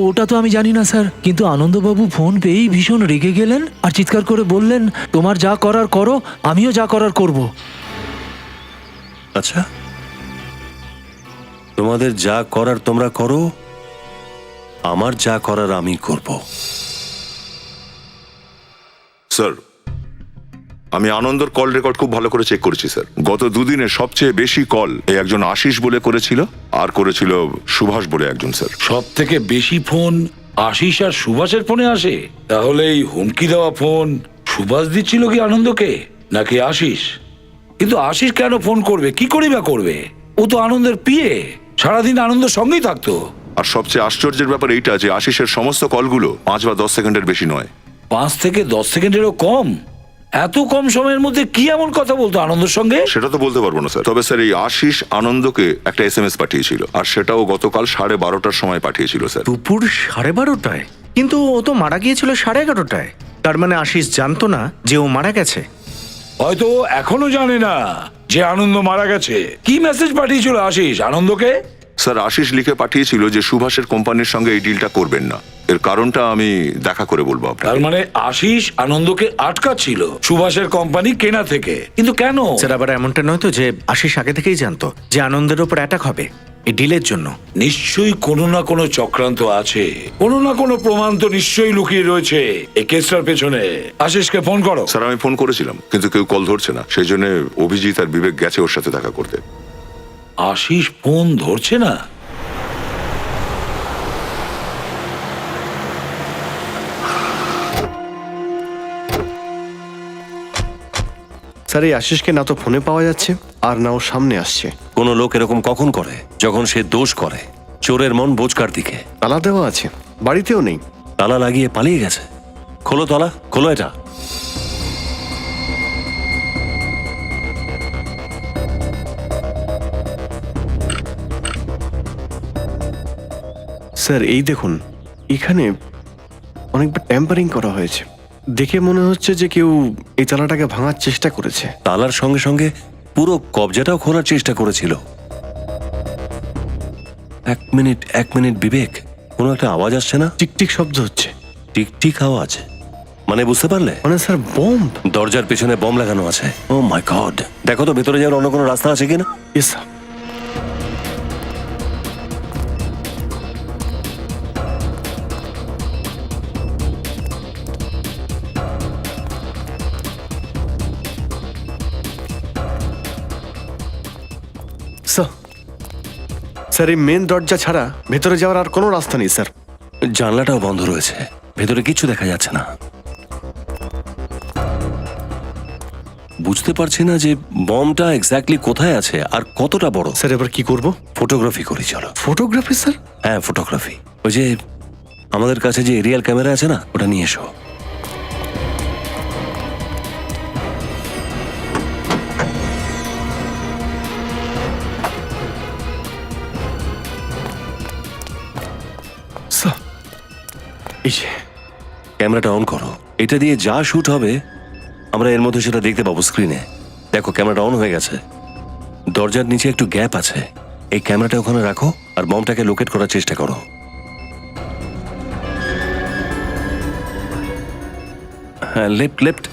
ওটা তো আমি জানি না স্যার, কিন্তু আনন্দবাবু ফোন পেয়েই ভীষণ রেগে গেলেন আর চিৎকার করে বললেন, তোমার যা করার করো, আমিও যা করার করব। আচ্ছা, তোমাদের যা করার তোমরা করো, আমার যা করার আমি করব। স্যার, আমি আনন্দর কল রেকর্ড খুব ভালো করে চেক করেছি স্যার। গত দুদিনে সবচেয়ে বেশি কল এই একজন আশিস বলে করেছিল, আর করেছিল সুভাষ বলে একজন স্যার। সব থেকে বেশি ফোন আশিস আর সুভাষের ফোনে আসে? তাহলে এই হুমকি দেওয়া ফোন সুভাষ দিচ্ছিল কি আনন্দকে, নাকি আশিস? কিন্তু আশিস কেন ফোন করবে, কি করেই বা করবে? ও তো আনন্দের পিএ, সারাদিন আনন্দের সঙ্গেই থাকতো। আর সবচেয়ে আশ্চর্যের ব্যাপার এইটা যে আশিসের সমস্ত কলগুলো 5 বা 10 সেকেন্ডের বেশি নয়। 5 থেকে 10 সেকেন্ডেরও কম? এত কম সময়ের মধ্যে কি এমন কথা বলতো আনন্দের সঙ্গে? সেটা তো বলতে পারবো না স্যার, তবে স্যার এই আশিস আনন্দকে একটা SMS পাঠিয়েছিল, আর সেটাও গতকাল 12:30টার সময় পাঠিয়েছিল স্যার। দুপুর 12:30টায়? কিন্তু ও তো মারা গিয়েছিল 11:30টায়। তার মানে আশিস জানতো না যে ও মারা গেছে? হয়তো ও এখনো জানে না যে আনন্দ মারা গেছে। কি মেসেজ পাঠিয়েছিল আশিস আনন্দকে? স্যার, আশিস লিখে পাঠিয়েছিল যে সুভাষের কোম্পানির সঙ্গে এই ডিলটা করবেন না। এর কারণটা আমি দেখা করে বলবো আপনাকে। তার মানে আশিস আনন্দকে আটকাচ্ছিল সুভাষের কোম্পানি কেনা থেকে, কিন্তু কেন? স্যার, আবার এমনটা নয় তো যে আশিস আগে থেকেই জানতো যে আনন্দের ওপর অ্যাটাক হবে এই ডিলের জন্য? নিশ্চয়ই কোনো না কোনো চক্রান্ত আছে, কোনো না কোনো প্রমাণ তো নিশ্চয়ই লুকিয়ে রয়েছে এই কেসটার পেছনে। আশিসকে ফোন করো। স্যার, আমি ফোন করেছিলাম কিন্তু কেউ কল ধরছে না, সেই জন্য অভিজিৎ আর বিবেক গেছে ওর সাথে দেখা করতে। আশিস ফোন ধরছে না? স্যার, এই আশিসকে না তো ফোনে পাওয়া যাচ্ছে আর না ও সামনে আসছে। কোনো লোক এরকম কখন করে? যখন সে দোষ করে। চোরের মন বোঝকার দিকে। তালা দেওয়া আছে, বাড়িতেও নেই। তালা লাগিয়ে পালিয়ে গেছে। খোলো তালা, খোলো এটা। স্যার, এই দেখুন, এখানে অনেকবার ট্যাম্পারিং করা হয়েছে। দেখে মনে হচ্ছে যে কেউ এই তালাটাকে ভাঙার চেষ্টা করেছে। তালার সঙ্গে সঙ্গে পুরো কবজাটাও খোলার চেষ্টা করেছিল। এক মিনিট বিবেক, কোনো একটা আওয়াজ আসছে না? টিকটিক শব্দ হচ্ছে। টিকটিক আওয়াজ মানে বুঝতে পারলে? মানে স্যার, বম্ব। দরজার পেছনে বম লাগানো আছে। ও মাই গড, দেখো তো ভেতরে যাওয়ার অন্য কোনো রাস্তা আছে কিনা। Yes sir. স্যার এই মেন দরজা ছাড়া ভেতরে যাওয়ার আর কোনো রাস্তা নেই স্যার। জানলাটাও বন্ধ রয়েছে, ভেতরে কিছু দেখা যাচ্ছে না। বুঝতে পারছি না যে বমটা এক্স্যাক্টলি কোথায় আছে আর কতটা বড়। স্যার এবার কি করব? ফটোগ্রাফি করি চলো। Photography sir? হ্যাঁ ফটোগ্রাফি। ওই যে আমাদের কাছে যে এরিয়াল ক্যামেরা আছে না, ওটা নিয়ে এসো। স্যার এই যে ক্যামেরাটা অন করো। এটা দিয়ে যা শুট হবে আমরা এর মধ্যে সেটা দেখতে পাবো স্ক্রিনে। দেখো ক্যামেরাটা অন হয়ে গেছে। দরজার নিচে একটু গ্যাপ আছে, এই ক্যামেরাটা ওখানে রাখো আর বমটাকে লোকেট করার চেষ্টা করো। হ্যাঁ লেফট লেফট,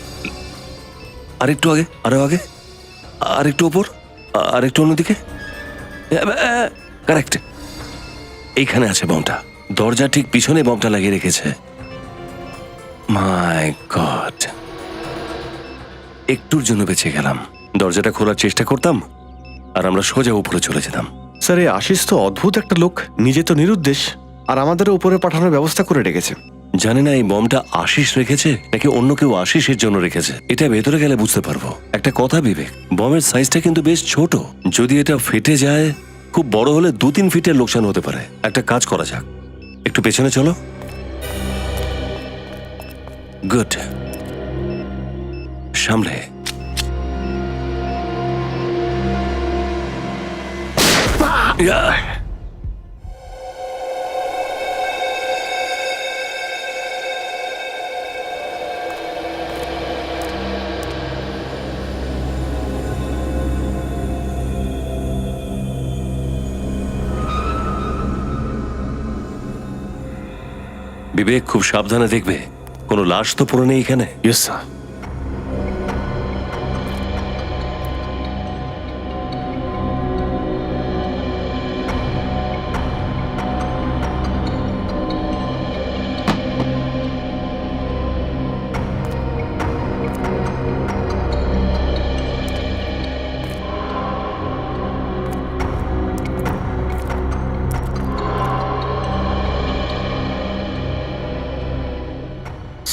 আরেকটু আগে, আরো আগে, আরেকটু ওপর, আরেকটু অন্যদিকে। কারেক্ট, এইখানে আছে বমটা। দরজা ঠিক পিছনে বমটা লাগিয়ে রেখেছে। মাই গড, একটুর জন্য বেঁচে গেলাম। দরজাটা খোলার চেষ্টা করতাম আর আমরা সোজা উপরে চলে যেতাম। স্যার এই আশিস তো অদ্ভুত একটা লোক, নিজে তো নিরুদ্দেশ আর আমাদেরও উপরে পাঠানোর ব্যবস্থা করে রেখেছে। জানি না এই বমটা আশিস রেখেছে নাকি অন্য কেউ আশিসের জন্য রেখেছে। এটা ভেতরে গেলে বুঝতে পারবো। একটা কথা বিবেক, বমের সাইজটা কিন্তু বেশ ছোট। যদি এটা ফেটে যায়, খুব বড় হলে 2-3 ফিটের লোকসান হতে পারে। একটা কাজ করা যাক, একটু পেছনে চলো। গুড, সামলে। বিবেক খুব সাবধানে দেখবে, কোনো লাশ তো পড়ে নেই এখানে। Yes sir.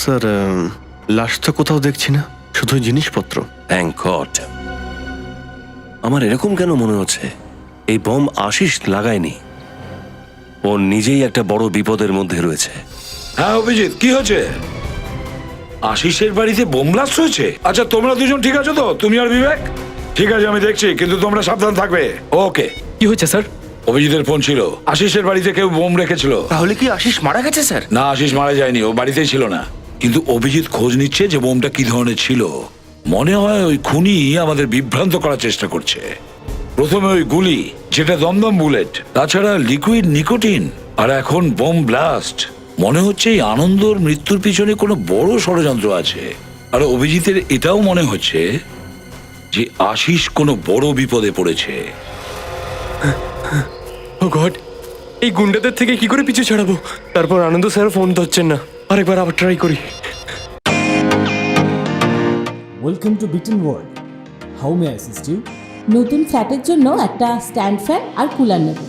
স্যার লাশ তো কোথাও দেখছি না, শুধু জিনিসপত্র। Thank god. আমার এরকম কেন মনে হচ্ছে এই বম আশিস লাগায়নি, ও নিজেই একটা বড় বিপদের মধ্যে রয়েছে। হ্যাঁ অভিজিৎ, কি হয়েছে? আশিসের বাড়িতে বোম ব্লাস্ট হয়েছে? আচ্ছা তোমরা দুজন ঠিক আছো তো? তুমি আর বিবেক? ঠিক আছে আমি দেখছি, কিন্তু তোমরা সাবধান থাকবে। ওকে। কি হয়েছে স্যার? অভিজিতের ফোন ছিল, আশিসের বাড়িতে কেউ বোম রেখেছিল। তাহলে কি আশিস মারা গেছে স্যার? না, আশিস মারা যায়নি, ও বাড়িতেই ছিল না। কিন্তু অভিজিৎ খোঁজ নিচ্ছে যে বোমটা কি ধরনের ছিল। মনে হয় ওই খুনি আমাদের বিভ্রান্ত করার চেষ্টা করছে। প্রথমে ওই গুলি, যেটা দমদম বুলেট, তাছাড়া লিকুইড নিকোটিন, আর এখন বোম ব্লাস্ট। মনে হচ্ছে এই আনন্দর মৃত্যুর পিছনে কোনো বড় ষড়যন্ত্র আছে। আর অভিজিতের এটাও মনে হচ্ছে যে আশিস কোনো বড় বিপদে পড়েছে। ও গড, এই গুন্ডাদের থেকে কি করে পিছু ছাড়াবো? তারপর আনন্দ স্যার ফোন ধরছেন না, আরেকবার আবার ট্রাই করি। Welcome to Bitten world, how may I assist you? নতুন ফ্ল্যাটের জন্য একটা স্ট্যান্ড ফ্যান আর কুলার নেব।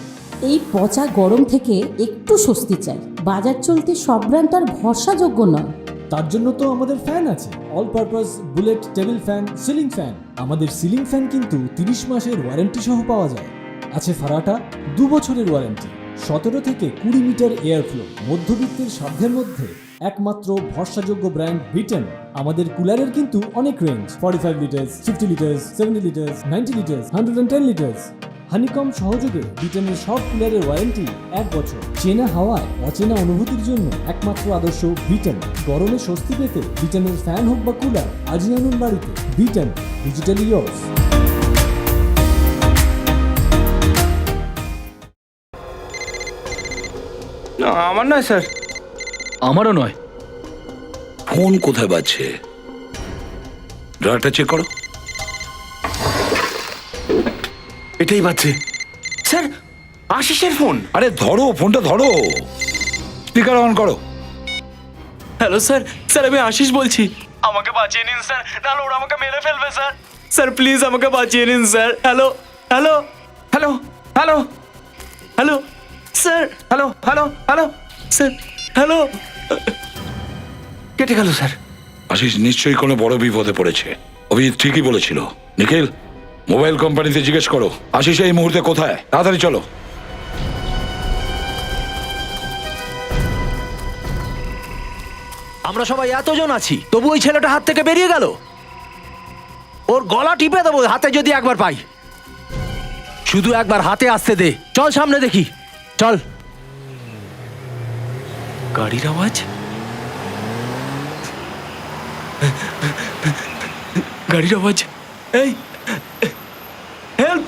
এই পচা গরম থেকে একটু স্বস্তি চাই। বাজার চলতে সব ব্র্যান্ড আর ভরসাযোগ্য নয়। তার জন্য তো আমাদের ফ্যান আছে, all purpose bullet table fan, ceiling fan. আমাদের সিলিং ফ্যান কিন্তু 30 মাসের ওয়ারেন্টি সহ পাওয়া যায়। আছে ফারাটা 2 বছরের ওয়ারেন্টি, 17 থেকে 20 মিটার এয়ার ফ্লো। মধ্যবিত্তের সাধ্যের মধ্যে একমাত্র ভরসাযোগ্য ব্র্যান্ড বিটেন। আমাদের কুলারের কিন্তু অনেক range, 45 litres, 50 litres, 70 litres, 90 litres, 110 litres. Honeycomb সহযোগে বিটেনের সব কুলারের ওয়ারেন্টি 1 বছর। চেনা হাওয়ায় অচেনা অনুভূতির জন্য একমাত্র আদর্শ বিটেন। গরমে স্বস্তি পেতে বিটেনের ফ্যান হোক বা কুলার, আজই আনুন বাড়িতে। Beaten, digitally years. না আমার নয় স্যার। আমারও নয়। ফোন কোথায় বাজছে? ড্রয়ারটা চেক করো। এটাই বাজছে স্যার, আশিসের ফোন। আরে ধরো ফোনটা, ধরো, স্পিকার অন করো। হ্যালো স্যার, স্যার আমি আশিস বলছি। আমাকে বাঁচিয়ে নিন স্যার, নাহলে ওরা আমাকে মেরে ফেলবে স্যার। স্যার প্লিজ আমাকে বাঁচিয়ে নিন sir. Hello hello hello hello hello sir, hello hello hello sir, hello. কেটে গেল স্যার। আশিস নিশ্চয়ই কোনো বড় বিপদে পড়েছে। অভিজিৎ ঠিকই বলেছিল। নিখিল, মোবাইল কোম্পানিতে জিজ্ঞেস করো আশিস এই মুহূর্তে কোথায়। তাড়াতাড়ি চলো। আমরা সবাই এতজন আছি, তবু ওই ছেলেটা হাত থেকে বেরিয়ে গেল। ওর গলা টিপে দেবো হাতে যদি একবার পাই। শুধু একবার হাতে আসতে দে। চল সামনে দেখি, চল। গাড়ির আওয়াজ, গাড়ির আওয়াজ। এই হেল্প,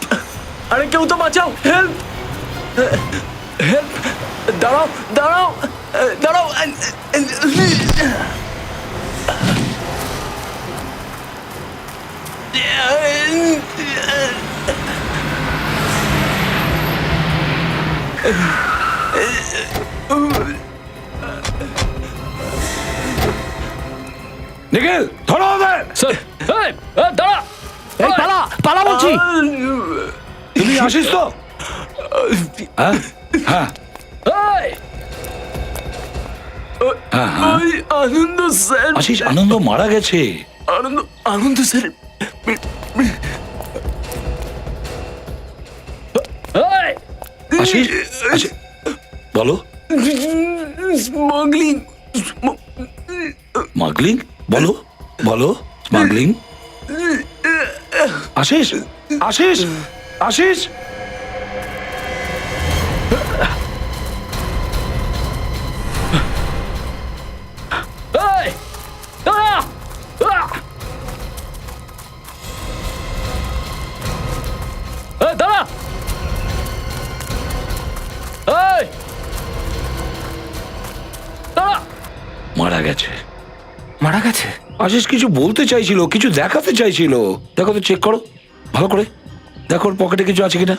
আরে কেউ তো বাঁচাও, হেল্প হেল্প, দাঁড়াও দাঁড়াও দাঁড়াও। নিখিল, ধরো ওদের। স্যার, এই, দাঁড়া। এই পালা পালা বলছি। তুমি আশিস তো? হ্যাঁ হ্যাঁ এই, হ্যাঁ হ্যাঁ। আনন্দ স্যার, আশিস আনন্দ মারা গেছে। আনন্দ আনন্দ স্যার। এই, আশিস, আশিস, বলো। Smuggling, smuggling? বলো বলো, স্মাগলিং। আশিস, আশিস, আশিস। এই, দাঁড়া। এই, দাঁড়া। এই, দাঁড়া। মারা গেছে। মারা গেছে? আশিস কিছু বলতে চাইছিল, কিছু দেখাতে চাইছিল। দেখো তো, চেক করো ভালো করে, দেখো ওর পকেটে কিছু আছে কিনা।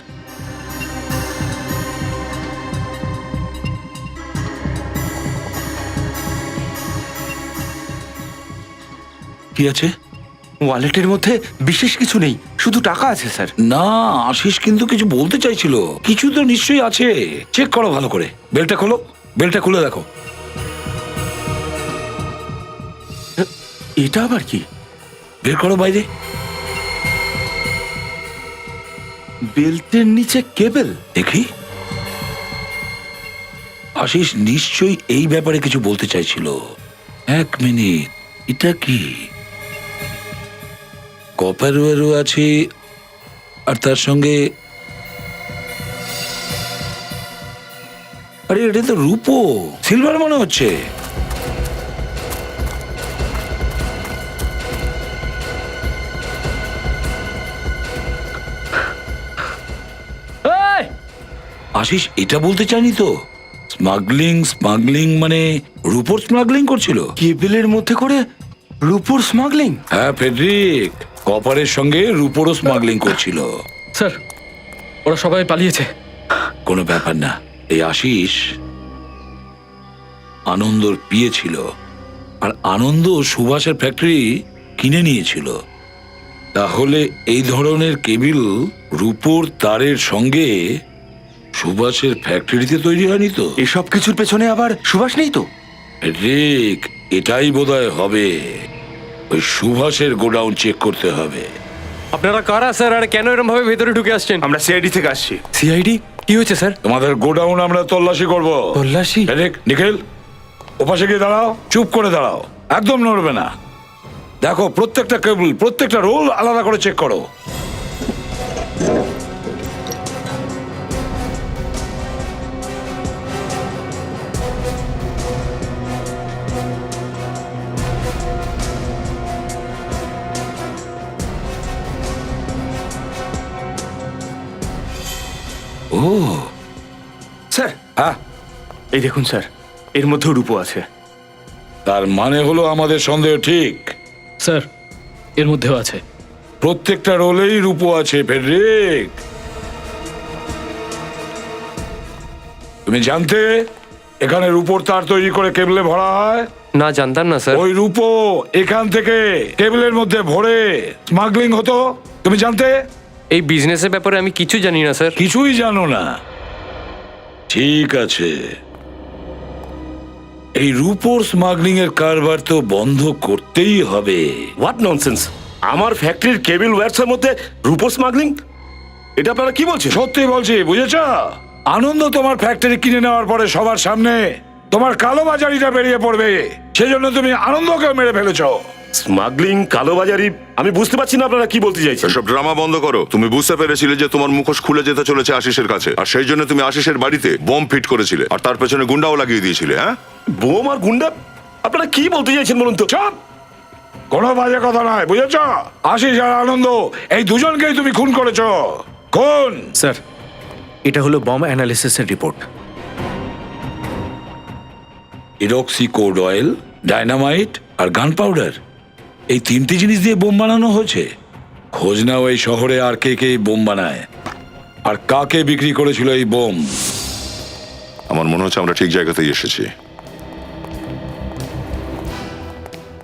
কি আছে? ওয়ালেটের মধ্যে বিশেষ কিছু নেই, শুধু টাকা আছে স্যার। না, আশিস কিন্তু কিছু বলতে চাইছিল, কিছু তো নিশ্চয়ই আছে। চেক করো ভালো করে। বেলটা খোলো, বেলটা খুলে দেখো। এটা আবার কি? বের করো বাইরে। বেল্টের নিচে কেবল। দেখি। আশিস নিশ্চয়ই এই ব্যাপারে কিছু বলতে চাইছিল। এক মিনিট, এটা কি? কপার ওয়ারও আছে, আর তার সঙ্গে আরে এটা তো রূপো, সিলভার মনে হচ্ছে। এই, আশিস এটা বলতে চাইনি তো। স্মাগলিং, স্মাগলিং মানে রূপোর স্মাগলিং করছিল। কেবলের মধ্যে করে রূপোর স্মাগলিং? হ্যাঁ ফেডরিক, কপারের সঙ্গে রূপোরও স্মাগলিং করছিল। স্যার, ওরা সবাই পালিয়েছে। কোনো ব্যাপার না। এই আশিস আনন্দর বিয়ে ছিল, আর আনন্দ সুভাষের ফ্যাক্টরি কিনে নিয়েছিল। তাহলে এই ধরনের কেবিল রূপোর তারের সঙ্গে সুভাষের ফ্যাক্টরিতে তৈরি হয়নি তো? এসব কিছুর পেছনে আবার সুভাষ নেই তো? রিক, এটাই বোধহয় হবে। ওই সুভাষের গোডাউন চেক করতে হবে। আপনারা কারা স্যার, আর কেন এরকম ভাবে ভেতরে ঢুকে আসছেন? আমরা সিআইডি থেকে আসছি। সিআইডি? কি হয়েছে স্যার? তোমাদের গোডাউন আমরা তল্লাশি করব। তল্লাশি? রিক, নিখিল, ওপাশে গিয়ে দাঁড়াও, চুপ করে দাঁড়াও, একদম নড়বে না। দেখো প্রত্যেকটা কেবল, প্রত্যেকটা রোল আলাদা করে চেক করো। ও স্যার, হ্যাঁ, এই দেখুন স্যার, এর মধ্যেও রূপো আছে। তার মানে হলো আমাদের সন্দেহ ঠিক। স্যার, এর মধ্যেও আছে। প্রত্যেকটা রোলেই রূপো আছে ফেডরিক। তুমি জানতে এখানে রূপোর তার তৈরি করে কেবলে ভরা হয়? না, জানতাম না স্যার। ওই রূপো এখান থেকে কেবলের মধ্যে ভরে স্মাগলিং হতো, তুমি জানতে? এই বিজনেসের ব্যাপারে আমি কিছু জানি না স্যার। কিছুই জানো না? ঠিক আছে, এই রুপোর স্মাগলিং এর কারবার তো বন্ধ করতেই হবে। What nonsense! আমার ফ্যাক্টরির কেবল ওয়্যারসের মধ্যে রুপো স্মাগলিং? এটা আপনারা কি বলছেন? সত্যি বলছি, বুঝেছ? আনন্দ তোমার ফ্যাক্টরি কিনে নেওয়ার পরে সবার সামনে তোমার কালোবাজারিটা বেরিয়ে পড়বে, সেজন্য তুমি আনন্দকে মেরে ফেলেছো। স্মাগলিং, কালোবাজারি, আমি বুঝতে পারছি না আপনারা কি বলতে চাইছেন। এসব ড্রামা বন্ধ করো। তুমি বুঝতে পেরেছিলে যে তোমার মুখোশ খুলে যেতে চলেছে আশিসের কাছে, আর সেই জন্য তুমি আশিসের বাড়িতে বোম ফিট করেছিলে, আর তার পেছনে গুন্ডাও লাগিয়ে দিয়েছিলে। হ্যাঁ, বোম আর গুন্ডা? আপনারা কি বলতে চাইছেন বলুন তো? চুপ! কোনো বাজে কথা নয়, বুঝেছ? আশিস আর আনন্দ এই দুজনকেই তুমি খুন করেছো। খুন। স্যার, এটা হলো বম অ্যানালিসিসের রিপোর্ট। ইরক্সি কোড অয়েল, ডায়নামাইট আর গান পাউডার, এই তিনটি জিনিস দিয়ে বোম বানানো হয়েছে। খোঁজ নাও এই শহরে আর কে কে এই বোম বানায়, আর কাকে বিক্রি করেছিল এই বোম। আমার মনে হচ্ছে আমরা ঠিক জায়গাতেই এসেছি।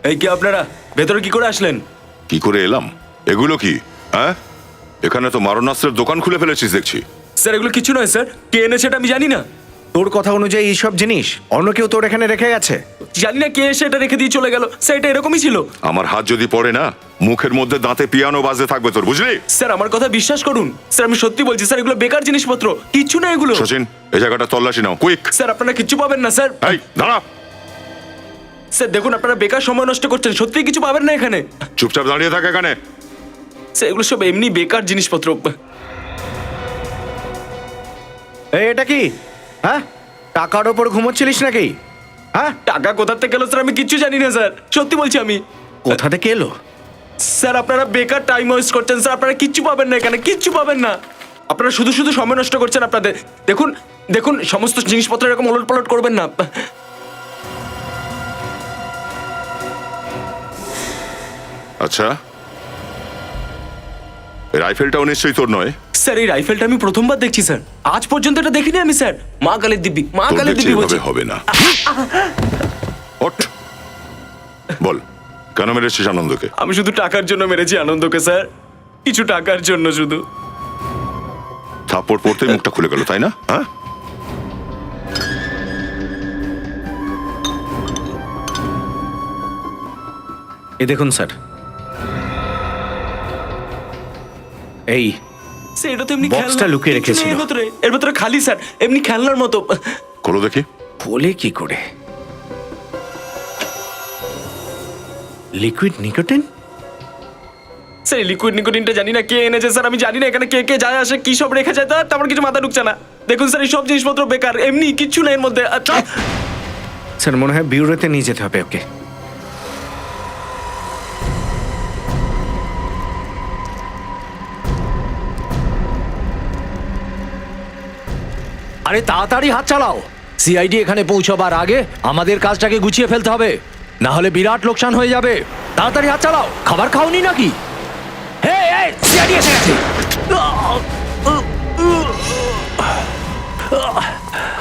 এই কি আপনারা ভেতরে কি করে আসলেন? কি করে এলাম? এগুলো কি? হ্যাঁ, এখানে তো মারণাস্ত্রের দোকান খুলে ফেলেছিস দেখছি। স্যার এগুলো কিছু নয় স্যার, কে এনেছে এটা আমি জানি না। তোর কথা অনুযায়ী এইসব জিনিস অন্য কেউ তোর এখানে রেখে গেছে। জানি না কে এসে এটা রেখে দিয়ে চলে গেল। স্যার এটা এরকমই ছিল। আমার হাত যদি পড়ে না, মুখের মধ্যে দাঁতে পিয়ানো বাজতে থাকবে তোর, বুঝলি? স্যার আমার কথা বিশ্বাস করুন, স্যার আমি সত্যি বলছি স্যার, এগুলো বেকার জিনিসপত্র, কিচ্ছু না এগুলো। সচিন, এই জায়গাটা তল্লাশি নাও, কুইক। স্যার আপনারা কিচ্ছু পাবেন না স্যার। এই দাঁড়া, স্যার দেখুন আপনারা বেকার সময় নষ্ট করছেন, সত্যি কিছু পাবেন না এখানে। চুপচাপ দাঁড়িয়ে থাক এখানে। স্যার এগুলো সব এমনি বেকার জিনিসপত্র। এই এটা কি? হ্যাঁ, টাকার ওপর ঘুমোচ্ছিলিস নাকি? হ্যাঁ, টাকা কোথা থেকে এলো স্যার আমি কিচ্ছু জানি না স্যার, সত্যি বলছি আমি। কোথা থেকে এলো? স্যার আপনারা বেকার টাইম ওয়েস্ট করছেন স্যার, আপনারা কিচ্ছু পাবেন না এখানে, কিচ্ছু পাবেন না। আপনারা শুধু শুধু সময় নষ্ট করছেন আপনাদের। দেখুন দেখুন, সমস্ত জিনিসপত্র এরকম ওলট পালট করবেন না। আচ্ছা, এই রাইফেলটাও নিশ্চয়ই তোর নয়। স্যার এই রাইফেলটা আমি প্রথমবার দেখছি স্যার, আজ পর্যন্ত এটা দেখিনি আমি স্যার। মা কালের দিব্যি, মা তোর কালের দেখছি দিব্যি এভাবে বলছি। হবে না। ওঠ, বল কেন মেরেছিস আনন্দকে? আমি শুধু টাকার জন্য মেরেছি আনন্দকে স্যার, কিছু টাকার জন্য শুধু। থাপ্পড় পড়তেই মুখটা খুলে গেল, তাই না? হ্যাঁ, এই দেখুন স্যার, এই স্যার এটা তো এমনি বক্সটা খেলনা, লুকিয়ে কিছু নেই রেখেছিল। এর ভেতরে খালি স্যার, এমনি খেলনার মতো। খোলো দেখি। বলে কি করে? Liquid nicotine? স্যার লিকুইড নিকোটিনটা জানি না কে এনেছে স্যার, আমি জানি না এখানে কে কে যায় আসে, কি সব রেখে যায়, তার তেমন কিছু মাথা ঢুকছে না। দেখুন স্যার এই সব জিনিসপত্র বেকার, এমনি কিচ্ছু নেই এর মধ্যে। আচ্ছা স্যার মনে হয় বিউরোতে নিয়ে যেতে হবে ওকে। আরে তাড়াতাড়ি হাত চালাও, সিআইডি এখানে পৌঁছবার আগে আমাদের কাজটাকে গুছিয়ে ফেলতে হবে, না হলে বিরাট লোকসান হয়ে যাবে। তাড়াতাড়ি হাত চালাও। খাবার খাওনি নাকি? এই সিআইডি এসে গেছে।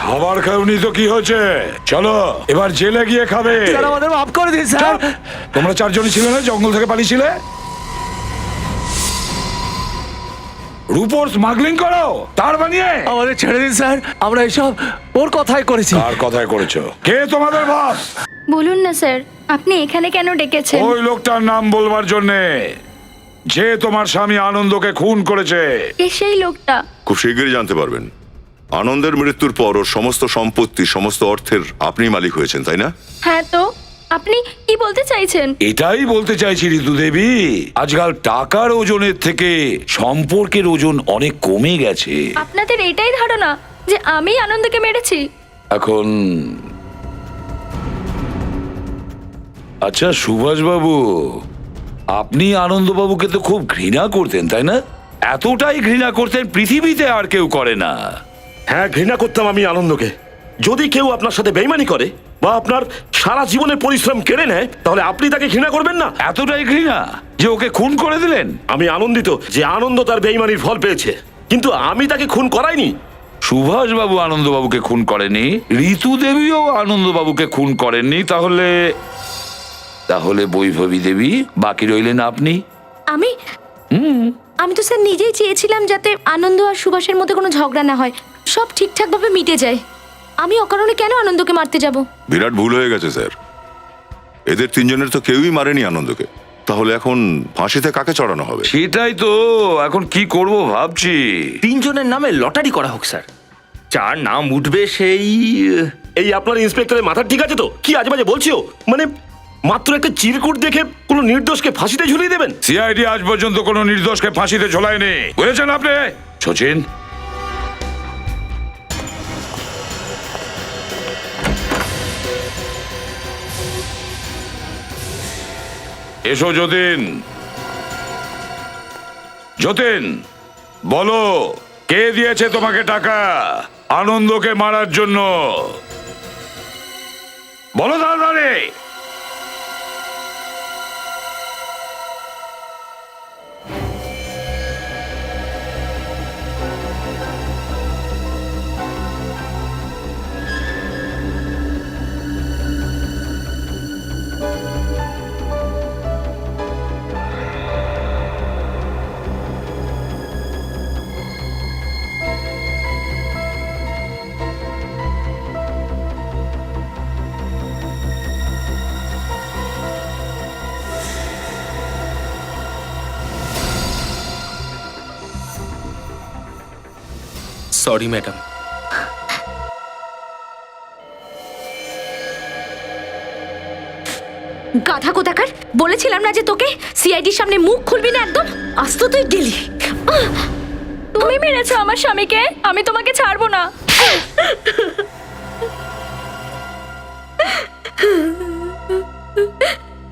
খাবার খাওনি তো কি হয়েছে? চলো এবার জেলে গিয়ে খাবে। স্যার আমাদের মাফ করে দিন স্যার। তোমরা চারজনই ছিলে না জঙ্গল থেকে পালিয়েছিলে? রুপোর স্মাগলিং করো তার বানিয়ে? আমাদের ছেড়ে দিন স্যার, আমরা এসব ওর কথাই করেছি। কার কথায় করেছো? কে তোমাদের বস? বলুন না স্যার, আপনি এখানে কেন ডেকেছেন? ওই লোকটার নাম বলবার জন্যে, যে তোমার স্বামী আনন্দকে খুন করেছে। কে সেই লোকটা? খুব শিগগিরই জানতে পারবেন। আনন্দের মৃত্যুর পর ওর সমস্ত সম্পত্তি, সমস্ত অর্থের আপনি মালিক হয়েছেন, তাই না? হ্যাঁ, তো আপনি কি বলতে চাইছেন? এটাই বলতে চাইছি ঋতু দেবী, আজকাল টাকার ওজনের থেকে সম্পর্কের ওজন অনেক কমে গেছে। আপনাদের এটাই ধারণা যে আমি আনন্দকে মেরেছি? এখন আচ্ছা সুভাষ বাবু, আপনি আনন্দবাবুকে তো খুব ঘৃণা করতেন তাই না? এতটাই ঘৃণা করতেন পৃথিবীতে আর কেউ করে না। হ্যাঁ, ঘৃণা করতাম আমি আনন্দকে। যদি কেউ আপনার সাথে বেইমানি করে বা আপনার সারা জীবনের পরিশ্রম কেড়ে নেয়, তাহলে আপনি তাকে ঘৃণা করবেন না? এতটাই ঘৃণা যে ওকে খুন করে দিলেন? আমি আনন্দিত যে আনন্দ তার বেইমানির ফল পেয়েছে, কিন্তু আমি তাকে খুন করাইনি। সুভাষ বাবু আনন্দবাবুকে খুন করেনি, ঋতু দেবীও আনন্দবাবুকে খুন করেননি, তাহলে তাহলে বৈভবী দেবী বাকি রইলেন আপনি। আমি আমি তো স্যার নিজেই চেয়েছিলাম যাতে আনন্দ আর সুভাষের মধ্যে কোনো ঝগড়া না হয়, সব ঠিকঠাকভাবে মিটে যায়। আমি অকারণে কেন আনন্দকে মারতে যাব? বিরাট ভুল হয়ে গেছে স্যার, এদের তিনজনের তো কেউই মারেনি আনন্দকে। তাহলে এখন ফাঁসিতে কাকে চড়ানো হবে? সেটাই তো এখন কি করব ভাবছি। তিনজনের নামে লটারি করা হোক স্যার, যার নাম উঠবে সেই এই আপনার ইন্সপেক্টরের মাথা ঠিক আছে তো? কি আজেবাজে বলছো? মানে মাত্র একটা চিরকুট দেখে কোনো নির্দোষকে ফাঁসিতে ঝুলিয়ে দেবেন? সিআইডি আজ পর্যন্ত কোনো নির্দোষকে ফাঁসিতে ঝোলায়নি, বুঝেছেন আপনি? সচিন, এসো যতীন। যতীন, বলো কে দিয়েছে তোমাকে টাকা আনন্দকে মারার জন্য? বলো তাড়াতাড়ি। Sorry madam. গাধা কোথাকার, বলেছিলাম না যে তোকে সিআইডির সামনে মুখ খুলবি না একদম, আজ তো তুই গেলি। তুমি মেরেছো আমার স্বামীকে, আমি তোমাকে ছাড়বো না।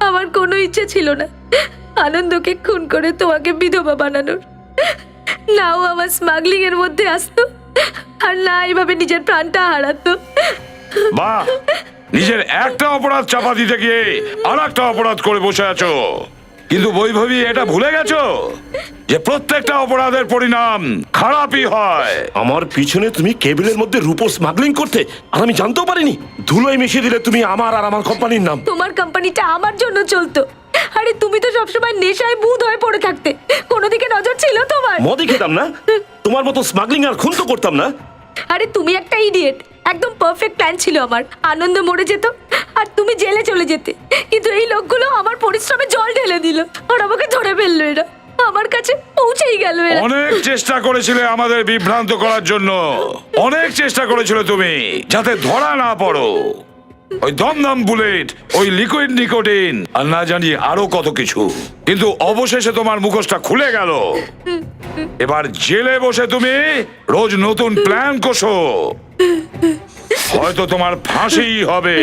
আমার কোনো ইচ্ছে ছিল না আনন্দকে খুন করে তোমাকে বিধবা বানানোর। নাও আমার স্মাগলিং এর মধ্যে আসতো, আর না এইভাবে নিজের প্রাণটা হারাতো। বাহ, নিজের একটা অপরাধ চাপা দিতে গিয়ে আর একটা অপরাধ করে বসে আছো। কিন্তু বৈভবী এটা ভুলে গেছো যে প্রত্যেকটা অপরাধের পরিণাম খারাপই হয়। আমার পিছনে তুমি কেবিলের মধ্যে রূপো স্মাগলিং করতে, আর আমি জানতেও পারিনি। ধুলোয় মিশিয়ে দিলে তুমি আমার আর আমার কোম্পানির নাম। তোমার কোম্পানিটা আমার জন্য চলতো, আরে তুমি তো সবসময় নেশায় বুধ হয়ে পড়ে থাকতে, কোনো দিকে নজর ছিল তোমার? মদই খেতাম না, তোমার মতো স্মাগলিং আর খুন তো করতাম না। আরে তুমি একটা ইডিয়েট, একদম পারফেক্ট প্ল্যান ছিল আমার। আনন্দ মরে যেত আর তুমি জেলে চলে যেতে, কিন্তু এই লোকগুলো আমার পরিশ্রমে জল ঢেলে দিল আর আমাকে ধরে ফেললো। এরা আমার কাছে পৌঁছেই গেল। এরা অনেক চেষ্টা করেছিলে আমাদের বিভ্রান্ত করার জন্য, অনেক চেষ্টা করেছিলে তুমি যাতে ধরা না পড়ো। ওই দমদম বুলেট, ওই লিকুইড নিকোটিন, আর না জানি আরো কত কিছু, কিন্তু অবশেষে তোমার মুখোশটা খুলে গেল। এবার জেলে বসে তুমি রোজ নতুন প্ল্যান কষো, হয়তো তোমার ফাঁসি হবে।